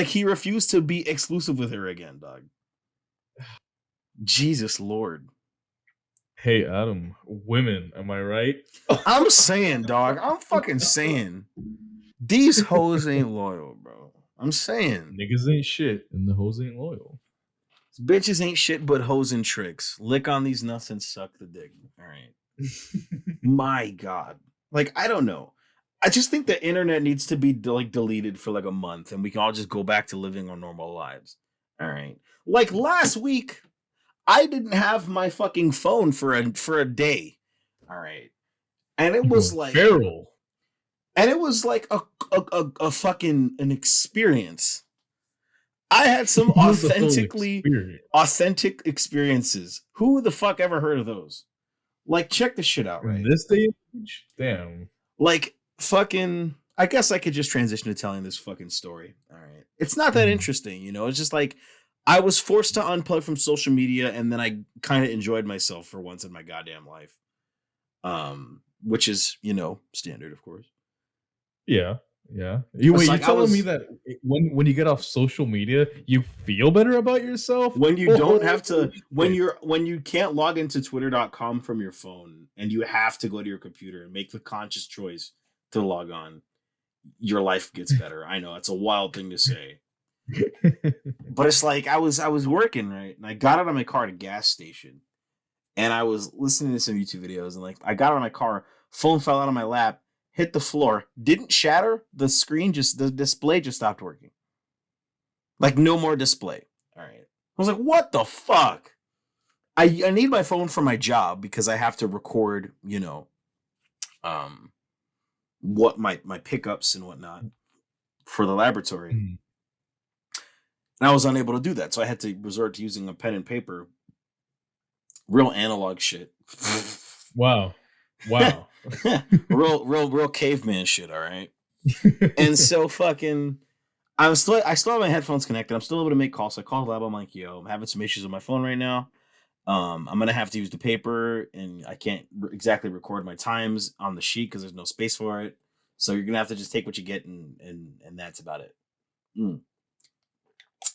Speaker 1: he refused to be exclusive with her again, dog. Jesus Lord.
Speaker 2: Hey Adam, women, am I right?
Speaker 1: I'm saying, dog. I'm fucking saying. These hoes ain't loyal, bro. I'm saying.
Speaker 2: Niggas ain't shit, and the hoes ain't loyal.
Speaker 1: Bitches ain't shit but hoes and tricks. Lick on these nuts and suck the dick. All right. My God. Like, I don't know. I just think the internet needs to be deleted for like a month and we can all just go back to living our normal lives. All right. Like last week, I didn't have my fucking phone for a day. All right. And it was like
Speaker 2: feral.
Speaker 1: And it was like a fucking an experience. I had some authentic experiences. Who the fuck ever heard of those? Like, check this shit out, right?
Speaker 2: In this day and age? Damn.
Speaker 1: Like, fucking, I guess I could just transition to telling this fucking story. All right. It's not that interesting, you know? It's just like, I was forced to unplug from social media and then I kind of enjoyed myself for once in my goddamn life. Which is, you know, standard, of course.
Speaker 2: Yeah. Yeah. You telling me that when you get off social media, you feel better about yourself?
Speaker 1: When you don't have to, when you can't log into twitter.com from your phone and you have to go to your computer and make the conscious choice to log on, your life gets better. I know it's a wild thing to say. But it's like I was working, right? And I got out of my car at a gas station and I was listening to some YouTube videos and like I got out of my car, phone fell out of my lap, hit the floor, didn't shatter, the display just stopped working. Like no more display. All right. I was like, what the fuck? I need my phone for my job because I have to record, you know, what my pickups and whatnot for the laboratory. Mm-hmm. And I was unable to do that. So I had to resort to using a pen and paper. Real analog shit.
Speaker 2: Wow.
Speaker 1: real caveman shit, all right. And so fucking I still have my headphones connected. I'm still able to make calls. So I called the lab. I'm like, yo, I'm having some issues with my phone right now. I'm gonna have to use the paper and I can't exactly record my times on the sheet because there's no space for it. So you're gonna have to just take what you get and that's about it.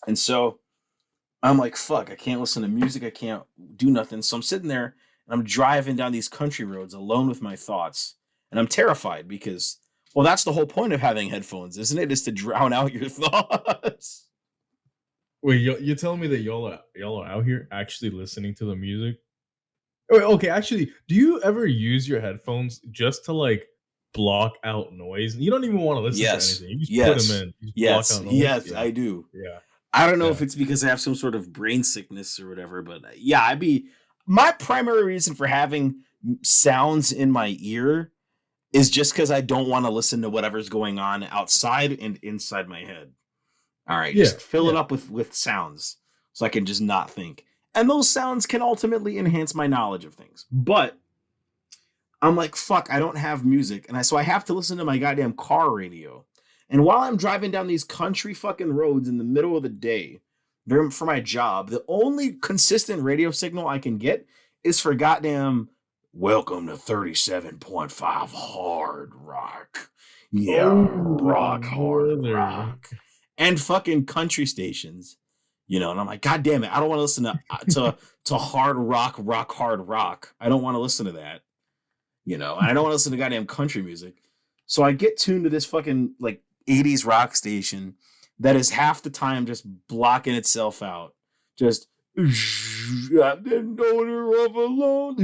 Speaker 1: And so I'm like, fuck, I can't listen to music. I can't do nothing. So I'm sitting there and I'm driving down these country roads alone with my thoughts. And I'm terrified because, well, that's the whole point of having headphones, isn't it? Is to drown out your thoughts.
Speaker 2: Wait, you're telling me that y'all are out here actually listening to the music? Wait, okay, actually, do you ever use your headphones just to like block out noise? You don't even want to listen to anything. You just put them in. You just block out noise.
Speaker 1: Yes, I do.
Speaker 2: Yeah.
Speaker 1: I don't know if it's because I have some sort of brain sickness or whatever, but yeah, my primary reason for having sounds in my ear is just because I don't want to listen to whatever's going on outside and inside my head. All right, just fill it up with sounds so I can just not think. And those sounds can ultimately enhance my knowledge of things. But I'm like, fuck, I don't have music. And so I have to listen to my goddamn car radio. And while I'm driving down these country fucking roads in the middle of the day for my job, the only consistent radio signal I can get is for goddamn welcome to 37.5 hard rock. Yeah, hard rock. And fucking country stations, you know, and I'm like, God damn it, I don't want to listen to hard rock. I don't want to listen to that, you know, and I don't want to listen to goddamn country music. So I get tuned to this fucking like 80s rock station that is half the time just blocking itself out. Just the owner of alone,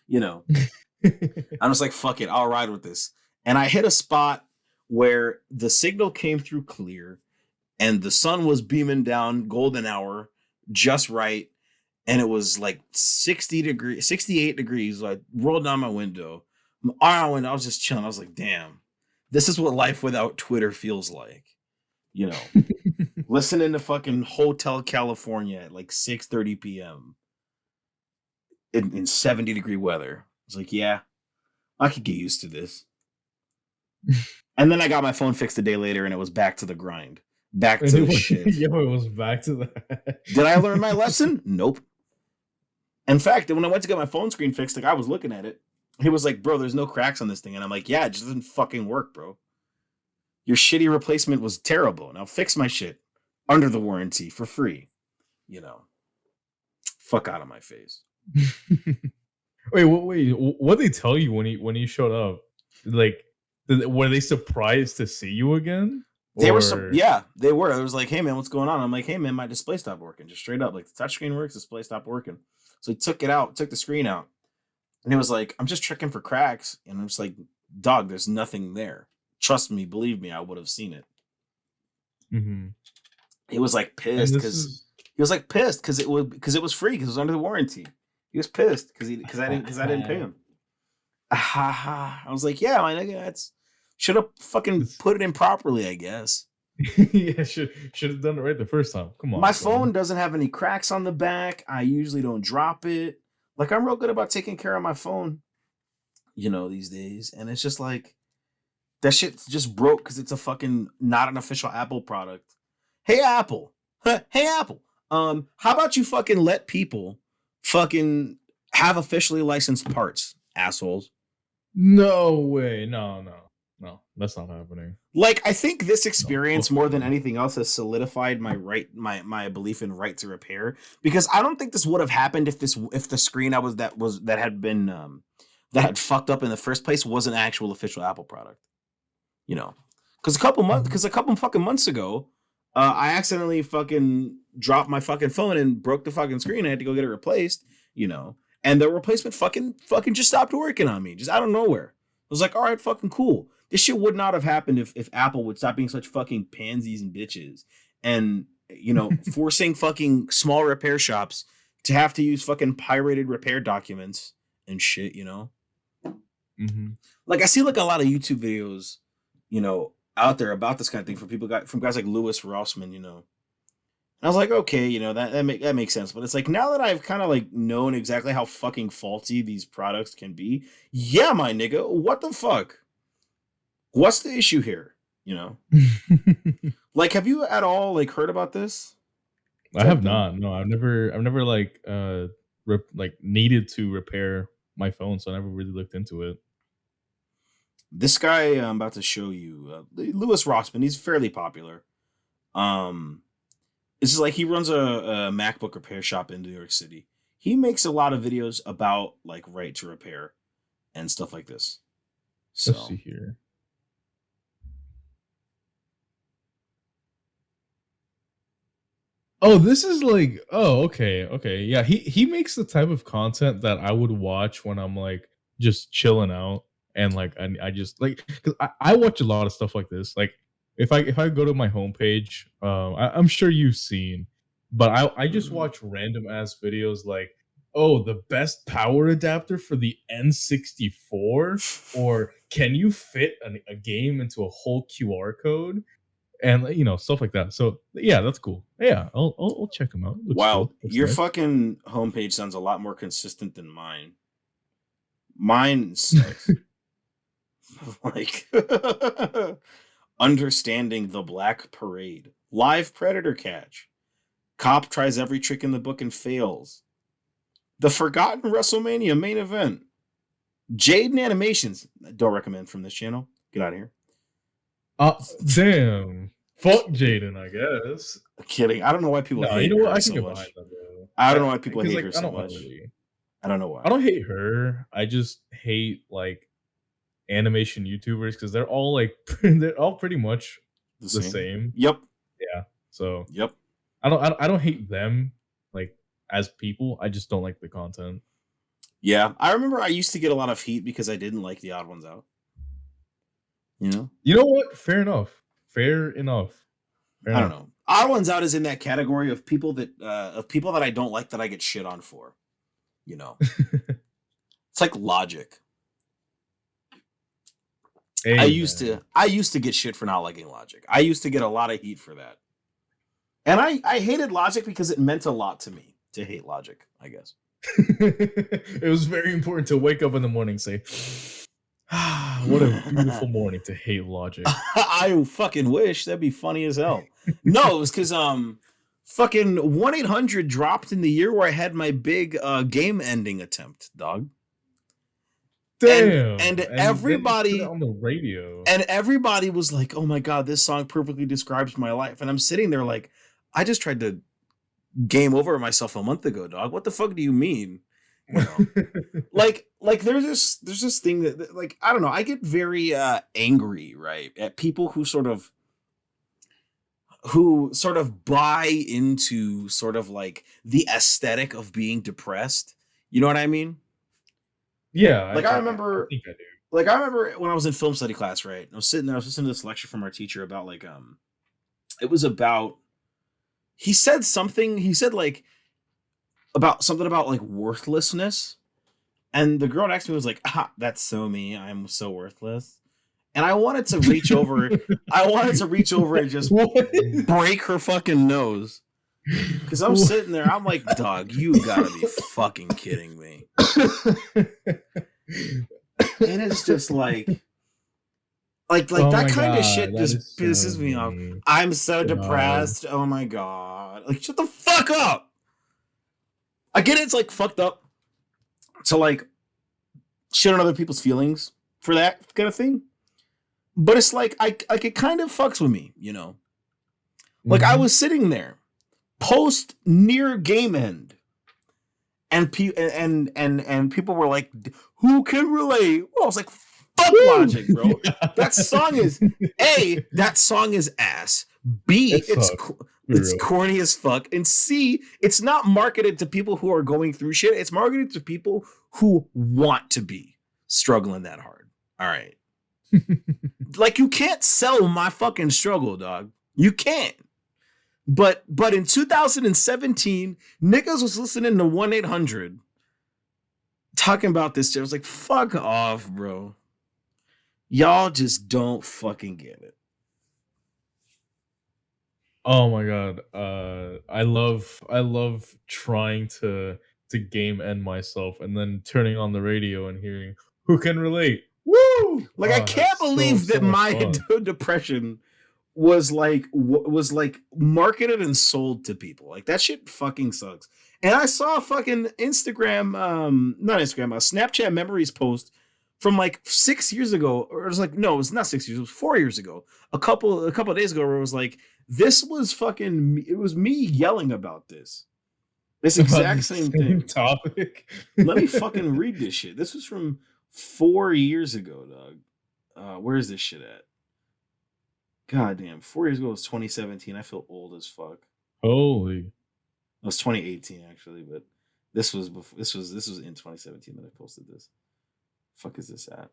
Speaker 1: you know. I'm just like, fuck it, I'll ride with this. And I hit a spot where the signal came through clear and the sun was beaming down golden hour just right. And it was like 68 degrees. So I rolled down my window. I was just chilling. I was like, damn, this is what life without Twitter feels like. You know, listening to fucking Hotel California at like 6:30 p.m. in 70-degree weather. I was like, yeah, I could get used to this. And then I got my phone fixed a day later and it was back to the grind. Back to the shit.
Speaker 2: Yo, it was back to that.
Speaker 1: Did I learn my lesson? Nope. In fact, when I went to get my phone screen fixed, like I was looking at it He was like, bro, there's no cracks on this thing. And I'm like, yeah, it just doesn't fucking work, bro. Your shitty replacement was terrible. Now fix my shit under the warranty for free. You know, fuck out of my face.
Speaker 2: Wait, what did they tell you when you showed up? Like, were they surprised to see you again?
Speaker 1: They were, yeah, they were. It was like, hey man, what's going on? I'm like, hey man, my display stopped working. Just straight up, like the touchscreen works, display stopped working. So he took it out, took the screen out, and he was like, I'm just checking for cracks. And I'm just like, dog, there's nothing there. Trust me, believe me, I would have seen it.
Speaker 2: Mm-hmm.
Speaker 1: He was like pissed because it was free because it was under the warranty. He was pissed because I didn't pay him. I was like, yeah, my nigga, that's should have fucking put it in properly, I guess.
Speaker 2: Yeah, should have done it right the first time. Come on.
Speaker 1: My phone doesn't have any cracks on the back. I usually don't drop it. Like, I'm real good about taking care of my phone, you know, these days. And it's just like, that shit just broke because it's a fucking not an official Apple product. Hey Apple. Hey Apple. How about you fucking let people fucking have officially licensed parts, assholes?
Speaker 2: No way. No, that's not happening.
Speaker 1: Like, I think this experience more than anything else has solidified my belief in right to repair, because I don't think this would have happened if the screen that had fucked up in the first place was an actual official Apple product. You know, because a couple fucking months ago, I accidentally fucking dropped my fucking phone and broke the fucking screen. I had to go get it replaced, you know, and the replacement fucking just stopped working on me, just out of nowhere. I was like, all right, fucking cool. This shit would not have happened if Apple would stop being such fucking pansies and bitches and, you know, forcing fucking small repair shops to have to use fucking pirated repair documents and shit, you know?
Speaker 2: Mm-hmm.
Speaker 1: Like, I see like a lot of YouTube videos, you know, out there about this kind of thing from guys like Louis Rossman, you know. And I was like, okay, you know, that makes sense. But it's like, now that I've kind of like known exactly how fucking faulty these products can be, yeah, my nigga, what the fuck? What's the issue here? You know? Like, have you at all like heard about this?
Speaker 2: I have not. No, I've never like needed to repair my phone, so I never really looked into it.
Speaker 1: This guy I'm about to show you, Louis Rossman, he's fairly popular. This is like, he runs a MacBook repair shop in New York City. He makes a lot of videos about like right to repair and stuff like this. So
Speaker 2: let's see here. Oh, this is like, oh, okay. Yeah, he makes the type of content that I would watch when I'm like just chilling out, and like I just like, because I watch a lot of stuff like this. Like if I go to my homepage, I'm sure you've seen, but I just watch random ass videos like, oh, the best power adapter for the N64, or can you fit a game into a whole QR code? And you know, stuff like that. So yeah, that's cool. Yeah, I'll check them out.
Speaker 1: Wow,
Speaker 2: Looks
Speaker 1: your
Speaker 2: nice.
Speaker 1: fucking homepage sounds a lot more consistent than mine. Mine sucks. Like, understanding the Black Parade, live predator catch, cop tries every trick in the book and fails, the forgotten WrestleMania main event, Jaden animations. Don't recommend from this channel. Get out of here.
Speaker 2: Damn. Fuck Jaden, I guess.
Speaker 1: Kidding. I don't know why people hate her so much. I don't know why people hate her so much. I don't know why.
Speaker 2: I don't hate her. I just hate like animation YouTubers because they're all like they're all pretty much the same.
Speaker 1: Yep.
Speaker 2: Yeah. So
Speaker 1: yep.
Speaker 2: I don't hate them like as people. I just don't like the content.
Speaker 1: Yeah, I remember I used to get a lot of heat because I didn't like the Odd Ones Out. You know?
Speaker 2: You know what? Fair enough. I don't
Speaker 1: know. Odd Ones Out is in that category of people that I don't like that I get shit on for. You know? It's like Logic. Hey, I used to get shit for not liking Logic. I used to get a lot of heat for that. And I hated Logic because it meant a lot to me to hate Logic, I guess.
Speaker 2: It was very important to wake up in the morning and say, what a beautiful morning to hate Logic.
Speaker 1: I fucking wish. That'd be funny as hell. No, it was because fucking 1-800 dropped in the year where I had my big game ending attempt, dog.
Speaker 2: Damn.
Speaker 1: And
Speaker 2: then you put
Speaker 1: everybody
Speaker 2: it on the radio.
Speaker 1: and everybody was like, "Oh my god, this song perfectly describes my life." And I'm sitting there like, I just tried to game over myself a month ago, dog. What the fuck do you mean? You know, like there's this thing that like I don't know. I get very angry, right, at people who sort of buy into sort of like the aesthetic of being depressed. You know what I mean?
Speaker 2: Yeah,
Speaker 1: Like I remember,
Speaker 2: I think I do.
Speaker 1: like I remember when I was in film study class, right? I was sitting there, I was listening to this lecture from our teacher about like it was about he said like about something about like worthlessness. And the girl next to me was like, ah, that's so me. I'm so worthless. And I wanted to reach over and just break her fucking nose. Because I'm sitting there, I'm like, dog, you gotta be fucking kidding me. And it's just like oh that kind of shit just pisses me off. I'm so depressed. Oh my god. Like, shut the fuck up. I get it's like fucked up to like shit on other people's feelings for that kind of thing. But it's like it kind of fucks with me, you know. Like I was sitting there post near game end, and people were like, "Who can relate?" Well, I was like, "Fuck Logic, bro." That song is A. That song is ass. B. It's corny as fuck. And C. It's not marketed to people who are going through shit. It's marketed to people who want to be struggling that hard. All right. Like, you can't sell my fucking struggle, dog. You can't. But in 2017, niggas was listening to 1-800 talking about this shit. I was like, fuck off, bro. Y'all just don't fucking get it.
Speaker 2: Oh my god. I love trying to game end myself and then turning on the radio and hearing who can relate. Woo!
Speaker 1: Like, I can't believe that my depression was like marketed and sold to people. Like, that shit fucking sucks. And I saw a fucking Instagram, not Instagram, a Snapchat memories post from like 6 years ago, or it was like, no, it was not 6 years, it was 4 years ago. A couple of days ago, where it was like, this was fucking, it was me yelling about this exact same thing.
Speaker 2: Topic.
Speaker 1: Let me fucking read this shit. This was from 4 years ago, dog. Where is this shit at? God damn, 4 years ago was 2017. I feel old as fuck.
Speaker 2: Holy.
Speaker 1: It was 2018 actually, but this was before, this was in 2017 that I posted this. Fuck is this at?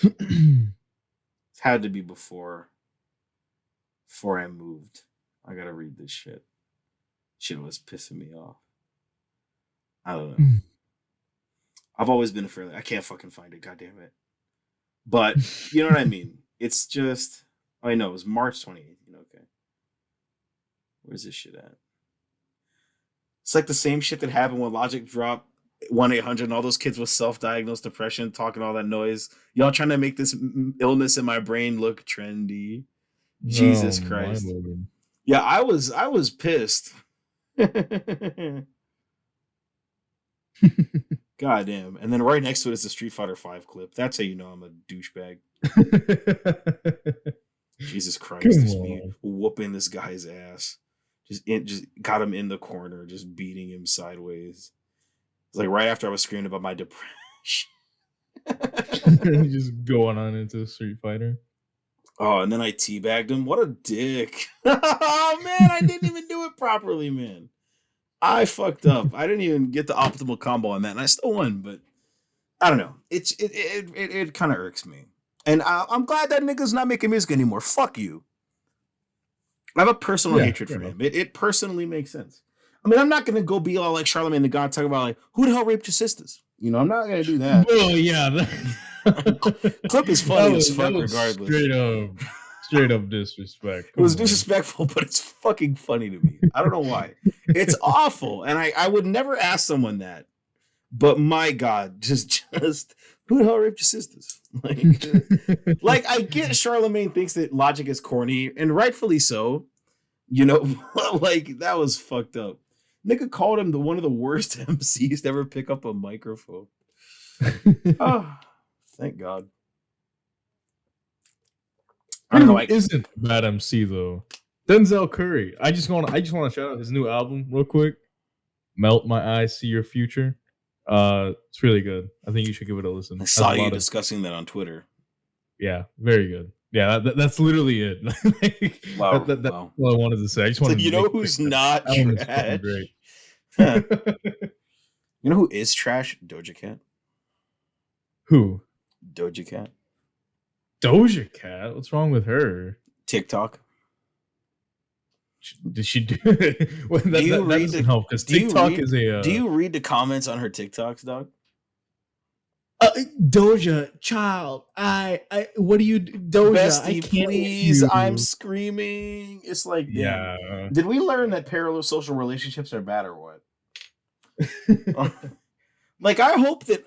Speaker 1: It's had to be before I moved. I gotta read this shit. Shit was pissing me off. I don't know. I've always been afraid. I can't fucking find it. God damn it. But you know what I mean? It's just, I know it was March 2018. Okay. Where's this shit at? It's like the same shit that happened when Logic dropped 1-800 and all those kids with self-diagnosed depression talking all that noise. Y'all trying to make this illness in my brain look trendy. Jesus Christ. Yeah, I was pissed. God damn. And then right next to it is the Street Fighter 5 clip. That's how you know I'm a douchebag. Jesus Christ. Just me whooping this guy's ass. Just got him in the corner, just beating him sideways. It's like right after I was screaming about my depression.
Speaker 2: Just going on into Street Fighter.
Speaker 1: Oh, and then I teabagged him. What a dick. Oh, man, I didn't even do it properly, man. I fucked up. I didn't even get the optimal combo on that, and I still won, but I don't know. It kind of irks me. And I'm glad that nigga's not making music anymore. Fuck you. I have a personal hatred for him. It personally makes sense. I mean, I'm not going to go be all like Charlamagne the God, talk about like, who the hell raped your sisters? You know, I'm not going to do that.
Speaker 2: Oh, yeah.
Speaker 1: Clip is funny as fuck regardless.
Speaker 2: Straight up disrespect.
Speaker 1: It was disrespectful, but it's fucking funny to me. I don't know why. It's awful. And I would never ask someone that. But my God, just who the hell raped your sisters? Like I get Charlamagne thinks that Logic is corny, and rightfully so. You know, like that was fucked up. Nigga called him one of the worst MCs to ever pick up a microphone. Oh, Thank God. I don't
Speaker 2: Who
Speaker 1: know.
Speaker 2: isn't a bad MC though? Denzel Curry. I just want to shout out his new album real quick. Melt My Eyes, See Your Future. It's really good. I think you should give it a listen.
Speaker 1: I
Speaker 2: Has
Speaker 1: saw
Speaker 2: a
Speaker 1: you
Speaker 2: lot of-
Speaker 1: discussing that on Twitter.
Speaker 2: Yeah, very good. Yeah, that's literally it. Like,
Speaker 1: Wow,
Speaker 2: that's
Speaker 1: wow.
Speaker 2: all I wanted to say. I just
Speaker 1: So
Speaker 2: wanted to
Speaker 1: you know
Speaker 2: make
Speaker 1: who's
Speaker 2: clear that
Speaker 1: not
Speaker 2: album is fucking
Speaker 1: trash?
Speaker 2: great.
Speaker 1: You know who is trash? Doja Cat.
Speaker 2: Who?
Speaker 1: Doja Cat.
Speaker 2: Doja Cat? What's wrong with her?
Speaker 1: TikTok.
Speaker 2: Did she do it? Well, that doesn't help because TikTok is a.
Speaker 1: Do you read the comments on her TikToks, dog?
Speaker 2: Doja, child, what do you, Doja?
Speaker 1: Bestie,
Speaker 2: I can't
Speaker 1: please,
Speaker 2: with you.
Speaker 1: I'm screaming. It's like, damn.
Speaker 2: Yeah.
Speaker 1: Did we learn that parallel social relationships are bad or what? Like, I hope that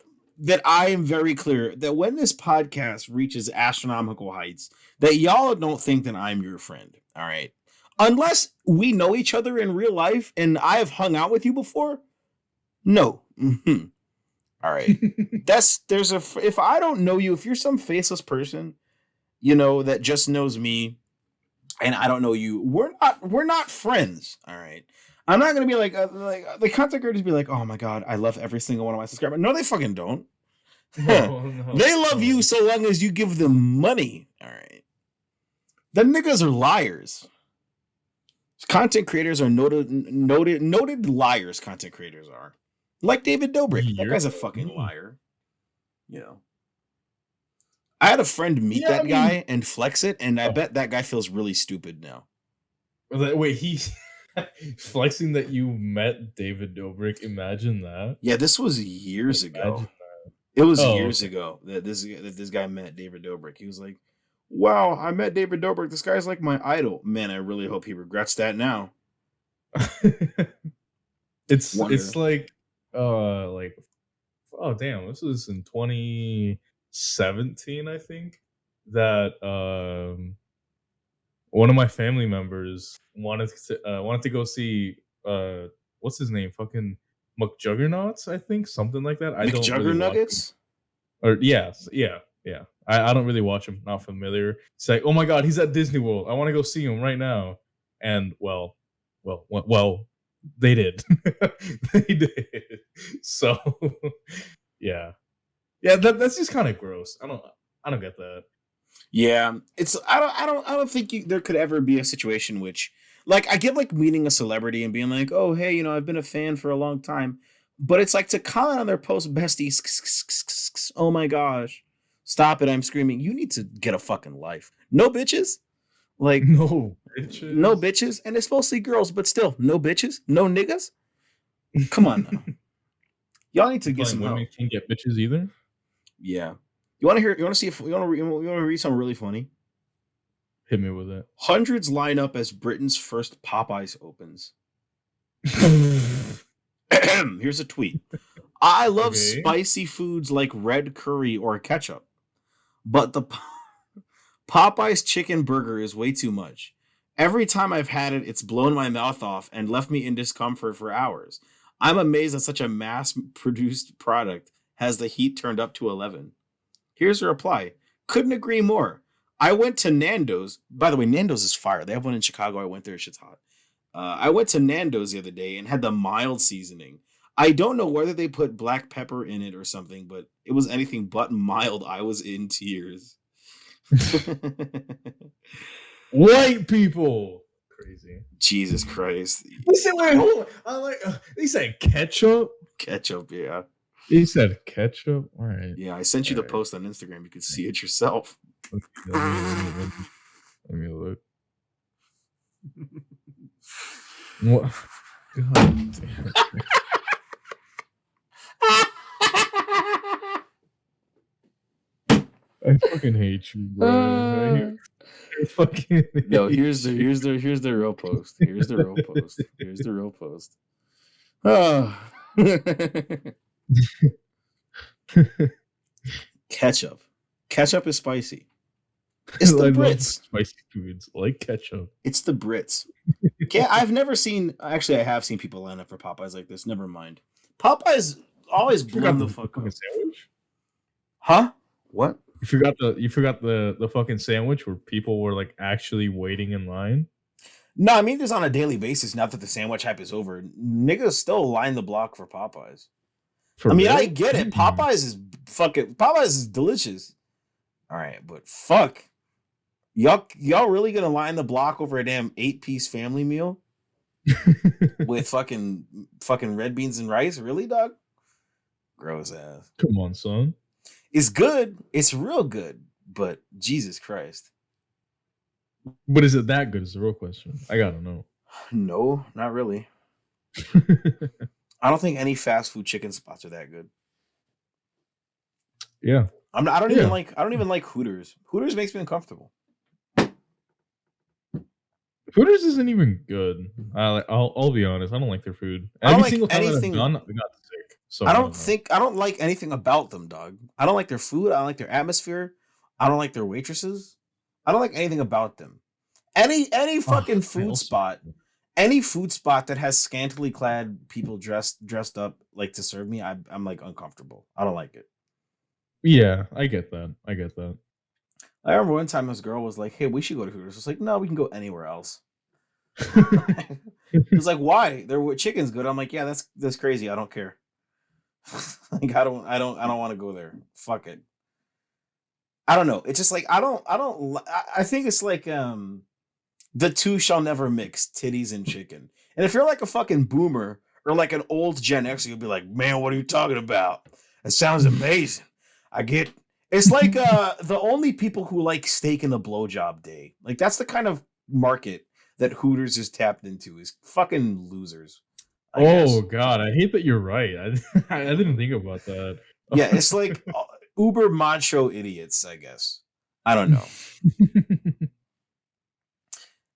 Speaker 1: I am very clear that when this podcast reaches astronomical heights, that y'all don't think that I'm your friend. All right. Unless we know each other in real life and I have hung out with you before. No. Mm-hmm. All right. If I don't know you, if you're some faceless person, you know, that just knows me and I don't know you, we're not friends. All right. I'm not going to be like the content creators be like, oh my God, I love every single one of my subscribers. No, they fucking don't.
Speaker 2: No,
Speaker 1: They love you so long as you give them money. All right. The niggas are liars. Content creators are noted liars. Content creators are like David Dobrik. That guy's a fucking liar. You know, I had a friend meet that guy and flex it, and I bet that guy feels really stupid now.
Speaker 2: Wait, he's flexing that you met David Dobrik. Imagine that.
Speaker 1: Yeah, this was years ago.
Speaker 2: That.
Speaker 1: It was years ago that this guy met David Dobrik. He was like, wow, I met David Dobrik. This guy's like my idol. Man, I really hope he regrets that now.
Speaker 2: It's like oh damn, this was in 2017, I think, that one of my family members wanted to go see what's his name? Fucking McJuggernauts, I think, something like that. I don't really
Speaker 1: McJuggernuggets?
Speaker 2: Or yeah. I don't really watch him. Not familiar. It's like, oh my God, he's at Disney World. I want to go see him right now. And well, they did. They did. So yeah. That's just kind of gross. I don't get that.
Speaker 1: Yeah, it's I don't think there could ever be a situation which, like, I get like meeting a celebrity and being like, oh hey, you know, I've been a fan for a long time, but it's like to comment on their post, besties. Oh my gosh, stop it! I'm screaming. You need to get a fucking life. No bitches, like
Speaker 2: no
Speaker 1: bitches, and it's mostly girls, but still no bitches, no niggas. Come on now, y'all need to get some help.
Speaker 2: Women can't get bitches either.
Speaker 1: Yeah. You want to read something really funny?
Speaker 2: Hit me with it.
Speaker 1: Hundreds line up as Britain's first Popeyes opens. Here's a tweet. I love spicy foods like red curry or ketchup, but the Popeyes chicken burger is way too much. Every time I've had it, it's blown my mouth off and left me in discomfort for hours. I'm amazed that such a mass-produced product has the heat turned up to 11. Here's a reply. Couldn't agree more. I went to Nando's. By the way, Nando's is fire. They have one in Chicago. I went there. Shit's hot. I went to Nando's the other day and had the mild seasoning. I don't know whether they put black pepper in it or something, but it was anything but mild. I was in tears.
Speaker 2: White people. Crazy.
Speaker 1: Jesus Christ.
Speaker 2: He said, wait, hold on. He said ketchup?
Speaker 1: Ketchup, yeah.
Speaker 2: He said ketchup? All right.
Speaker 1: Yeah, I sent you the post on Instagram. You could see it yourself.
Speaker 2: Let me look. What? God damn. I fucking hate you, bro. I fucking
Speaker 1: no, here's the real post. Here's the real post. Oh. Ketchup. Ketchup is spicy. It's the Brits.
Speaker 2: Spicy foods like ketchup.
Speaker 1: It's the Brits. I've never seen. Actually, I have seen people line up for Popeyes like this. Never mind. Popeyes always blown the fuck up.
Speaker 2: Sandwich?
Speaker 1: Huh? What?
Speaker 2: You forgot the fucking sandwich where people were like actually waiting in line.
Speaker 1: No, I mean this on a daily basis. Now that the sandwich hype is over, niggas still line the block for Popeyes.
Speaker 2: For
Speaker 1: I mean,
Speaker 2: real?
Speaker 1: I get it. Popeyes is delicious. All right, but fuck, y'all really gonna line the block over a damn 8-piece family meal with fucking red beans and rice? Really, dog? Gross ass.
Speaker 2: Come on, son.
Speaker 1: It's good. It's real good. But Jesus Christ.
Speaker 2: But is it that good? Is the real question. I gotta know.
Speaker 1: No, not really. I don't think any fast food chicken spots are that good.
Speaker 2: Yeah.
Speaker 1: I don't even like Hooters. Hooters makes me uncomfortable.
Speaker 2: Hooters isn't even good. I'll be honest. I don't like their food.
Speaker 1: I don't
Speaker 2: Every
Speaker 1: like
Speaker 2: single time
Speaker 1: anything-
Speaker 2: I've gone, I got sick. So
Speaker 1: I don't like anything about them, dog. I don't like their food. I don't like their atmosphere. I don't like their waitresses. I don't like anything about them. Any fucking food spot, any food spot that has scantily clad people dressed up like to serve me, I'm like uncomfortable. I don't like it.
Speaker 2: Yeah, I get that.
Speaker 1: I remember one time this girl was like, "Hey, we should go to Hooters." I was like, "No, we can go anywhere else." He was like, "Why? Their chicken's good." I'm like, "Yeah, that's crazy. I don't care. Like, I don't want to go there. Fuck it." I don't know. It's just like I think it's like the two shall never mix, titties and chicken. And if you're like a fucking boomer or like an old Gen X, you'll be like, "Man, what are you talking about? That sounds amazing." I get. It's like the only people who like steak in the blowjob day. Like that's the kind of market that Hooters is tapped into, is fucking losers. I guess.
Speaker 2: God, I hate that you're right. I didn't think about that.
Speaker 1: Yeah, it's like uber macho idiots, I guess. I don't know.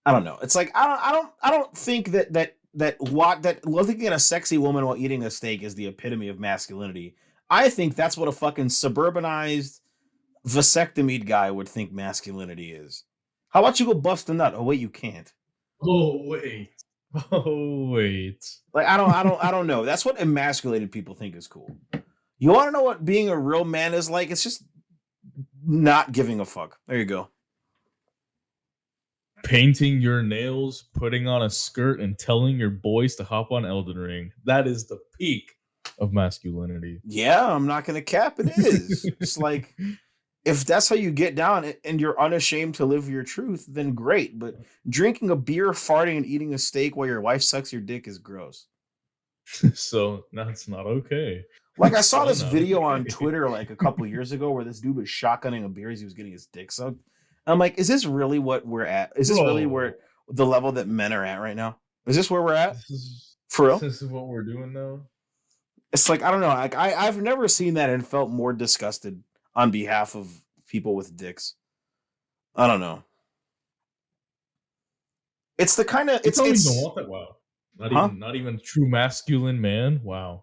Speaker 1: I don't know. It's like I don't think that looking at a sexy woman while eating a steak is the epitome of masculinity. I think that's what a fucking suburbanized vasectomied guy would think masculinity is. How about you go bust a nut? Oh wait, you can't.
Speaker 2: Oh wait.
Speaker 1: Like I don't know. That's what emasculated people think is cool. You want to know what being a real man is like? It's just not giving a fuck. There you go.
Speaker 2: Painting your nails, putting on a skirt, and telling your boys to hop on Elden Ring. That is the peak of masculinity.
Speaker 1: Yeah, I'm not gonna cap. It is. It's like, if that's how you get down and you're unashamed to live your truth, then great. But drinking a beer, farting, and eating a steak while your wife sucks your dick is gross.
Speaker 2: So that's not okay.
Speaker 1: Like I saw this video on Twitter like a couple years ago where this dude was shotgunning a beer as he was getting his dick sucked. I'm like, is this really what we're at? Is this really where the level that men are at right now? Is this where we're at? For real?
Speaker 2: This is what we're doing now.
Speaker 1: It's like, I don't know. Like I've never seen that and felt more disgusted on behalf of people with dicks. I don't know. It's the kind of it's
Speaker 2: don't want that. Wow. Not even true masculine man. Wow.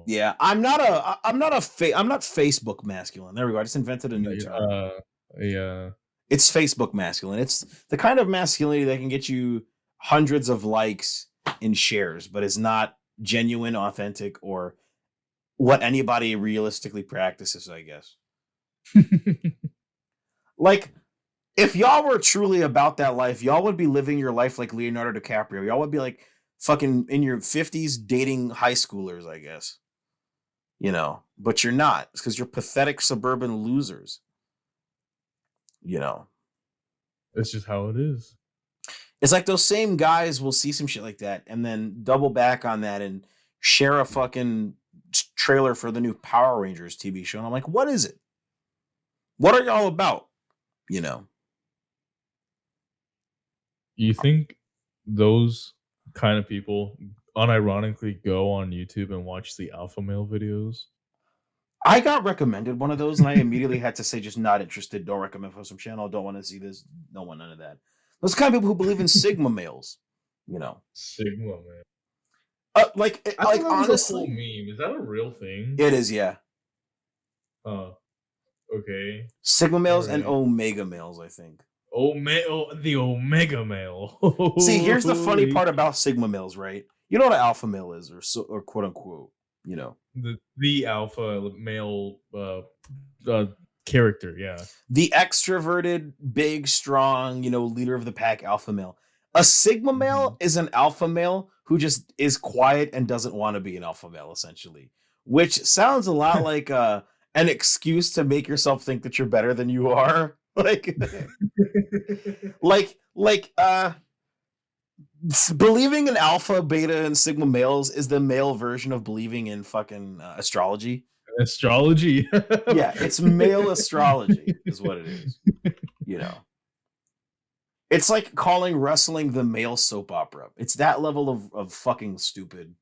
Speaker 1: Yeah, I'm not Facebook masculine. There we go. I just invented a new term.
Speaker 2: Yeah.
Speaker 1: It's Facebook masculine. It's the kind of masculinity that can get you hundreds of likes and shares, but is not genuine, authentic, or what anybody realistically practices, I guess. Like, if y'all were truly about that life, y'all would be living your life like Leonardo DiCaprio. Y'all would be like fucking in your 50s dating high schoolers, I guess. You know, but you're not. It's because you're pathetic suburban losers. You know.
Speaker 2: It's just how it is.
Speaker 1: It's like those same guys will see some shit like that and then double back on that and share a fucking trailer for the new Power Rangers TV show. And I'm like, what is it? What are y'all about? You know.
Speaker 2: You think those kind of people unironically go on YouTube and watch the alpha male videos?
Speaker 1: I got recommended one of those and I immediately had to say, just not interested. Don't recommend for some channel. Don't want to see this. Don't want none of that. Those kind of people who believe in Sigma males, you know.
Speaker 2: Sigma man.
Speaker 1: Like honestly,
Speaker 2: meme. Is that a real thing?
Speaker 1: It is, yeah.
Speaker 2: Okay.
Speaker 1: Sigma males and Omega males, I think.
Speaker 2: The Omega male.
Speaker 1: See, here's the funny part about Sigma males, right? You know what an alpha male is, or quote unquote, you know.
Speaker 2: The alpha male character. Yeah.
Speaker 1: The extroverted, big, strong, leader of the pack alpha male. A sigma male is an alpha male who just is quiet and doesn't want to be an alpha male, essentially, which sounds a lot like an excuse to make yourself think that you're better than you are. Believing in alpha, beta, and sigma males is the male version of believing in fucking astrology.
Speaker 2: Astrology.
Speaker 1: Yeah, it's male astrology is what it is. It's like calling wrestling the male soap opera. It's that level of fucking stupid.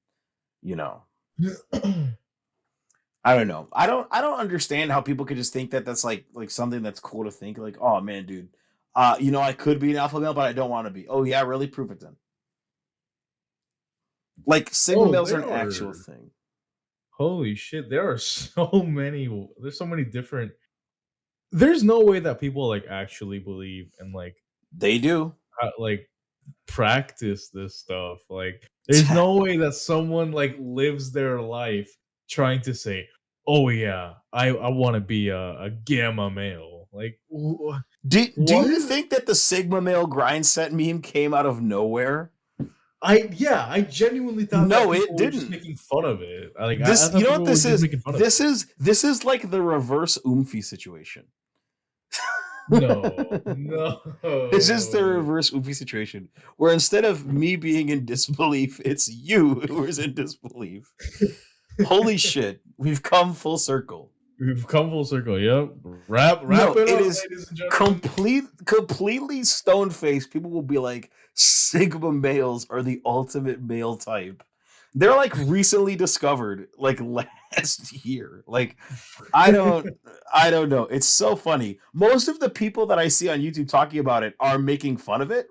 Speaker 1: I don't know. I don't understand how people could just think that that's like something that's cool to think. Like, oh man, dude, I could be an alpha male, but I don't want to be. Oh yeah, really? Prove it then. Like sigma males are an actual thing.
Speaker 2: Holy shit! There's so many different. There's no way that people like actually believe and like
Speaker 1: they do
Speaker 2: like practice this stuff. Like, there's no way that someone like lives their life trying to say, "Oh yeah, I want to be a gamma male." Like,
Speaker 1: do you think that the sigma male grind set meme came out of nowhere?
Speaker 2: I genuinely thought
Speaker 1: no,
Speaker 2: that
Speaker 1: it didn't.
Speaker 2: Were just making fun of it. Like,
Speaker 1: this, you know what this is? This is like the reverse Oomphy situation.
Speaker 2: No.
Speaker 1: It's just the reverse Oomphy situation, where instead of me being in disbelief, it's you who is in disbelief. Holy shit, we've come full circle.
Speaker 2: Yep. Wrap it up, ladies and gentlemen.
Speaker 1: Completely stone faced. People will be like, sigma males are the ultimate male type. They're like recently discovered, like last year. Like, I don't know. It's so funny. Most of the people that I see on YouTube talking about it are making fun of it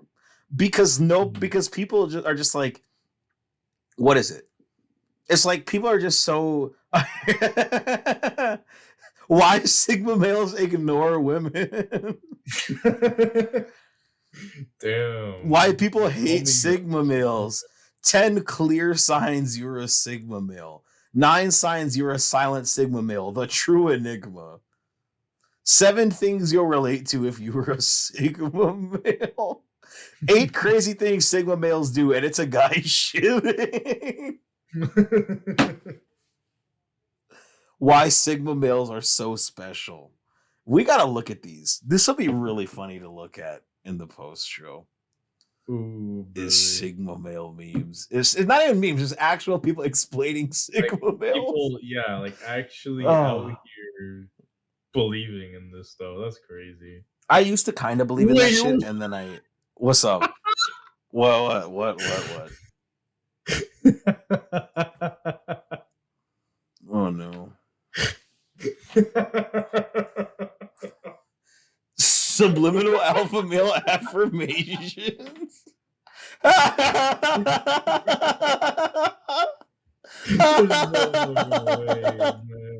Speaker 1: because people are just like, what is it? It's like people are just so. Why sigma males ignore women?
Speaker 2: Damn.
Speaker 1: Why people hate sigma males? 10 clear signs you're a sigma male. 9 signs you're a silent sigma male. The true enigma. 7 things you'll relate to if you were a sigma male. 8 crazy things sigma males do, and it's a guy shitting. Why sigma males are so special. We gotta look at these. This will be really funny to look at in the post show.
Speaker 2: Ooh,
Speaker 1: is sigma male memes. It's not even memes, it's actual people explaining sigma male.
Speaker 2: People, like actually out here believing in this stuff. That's crazy.
Speaker 1: I used to kind of believe in that shit, and then what's up? What? Oh no. Subliminal alpha male affirmations.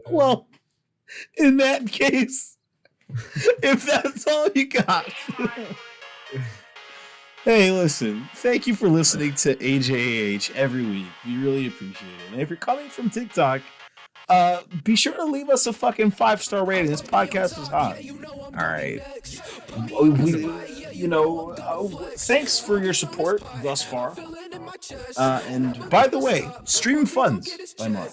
Speaker 1: Well, in that case, if that's all you got. Hey, listen, thank you for listening to AJAH every week. We really appreciate it. And if you're coming from TikTok, be sure to leave us a fucking 5-star rating. This podcast is hot. All right. Thanks for your support thus far. And by the way, stream funds by Mark.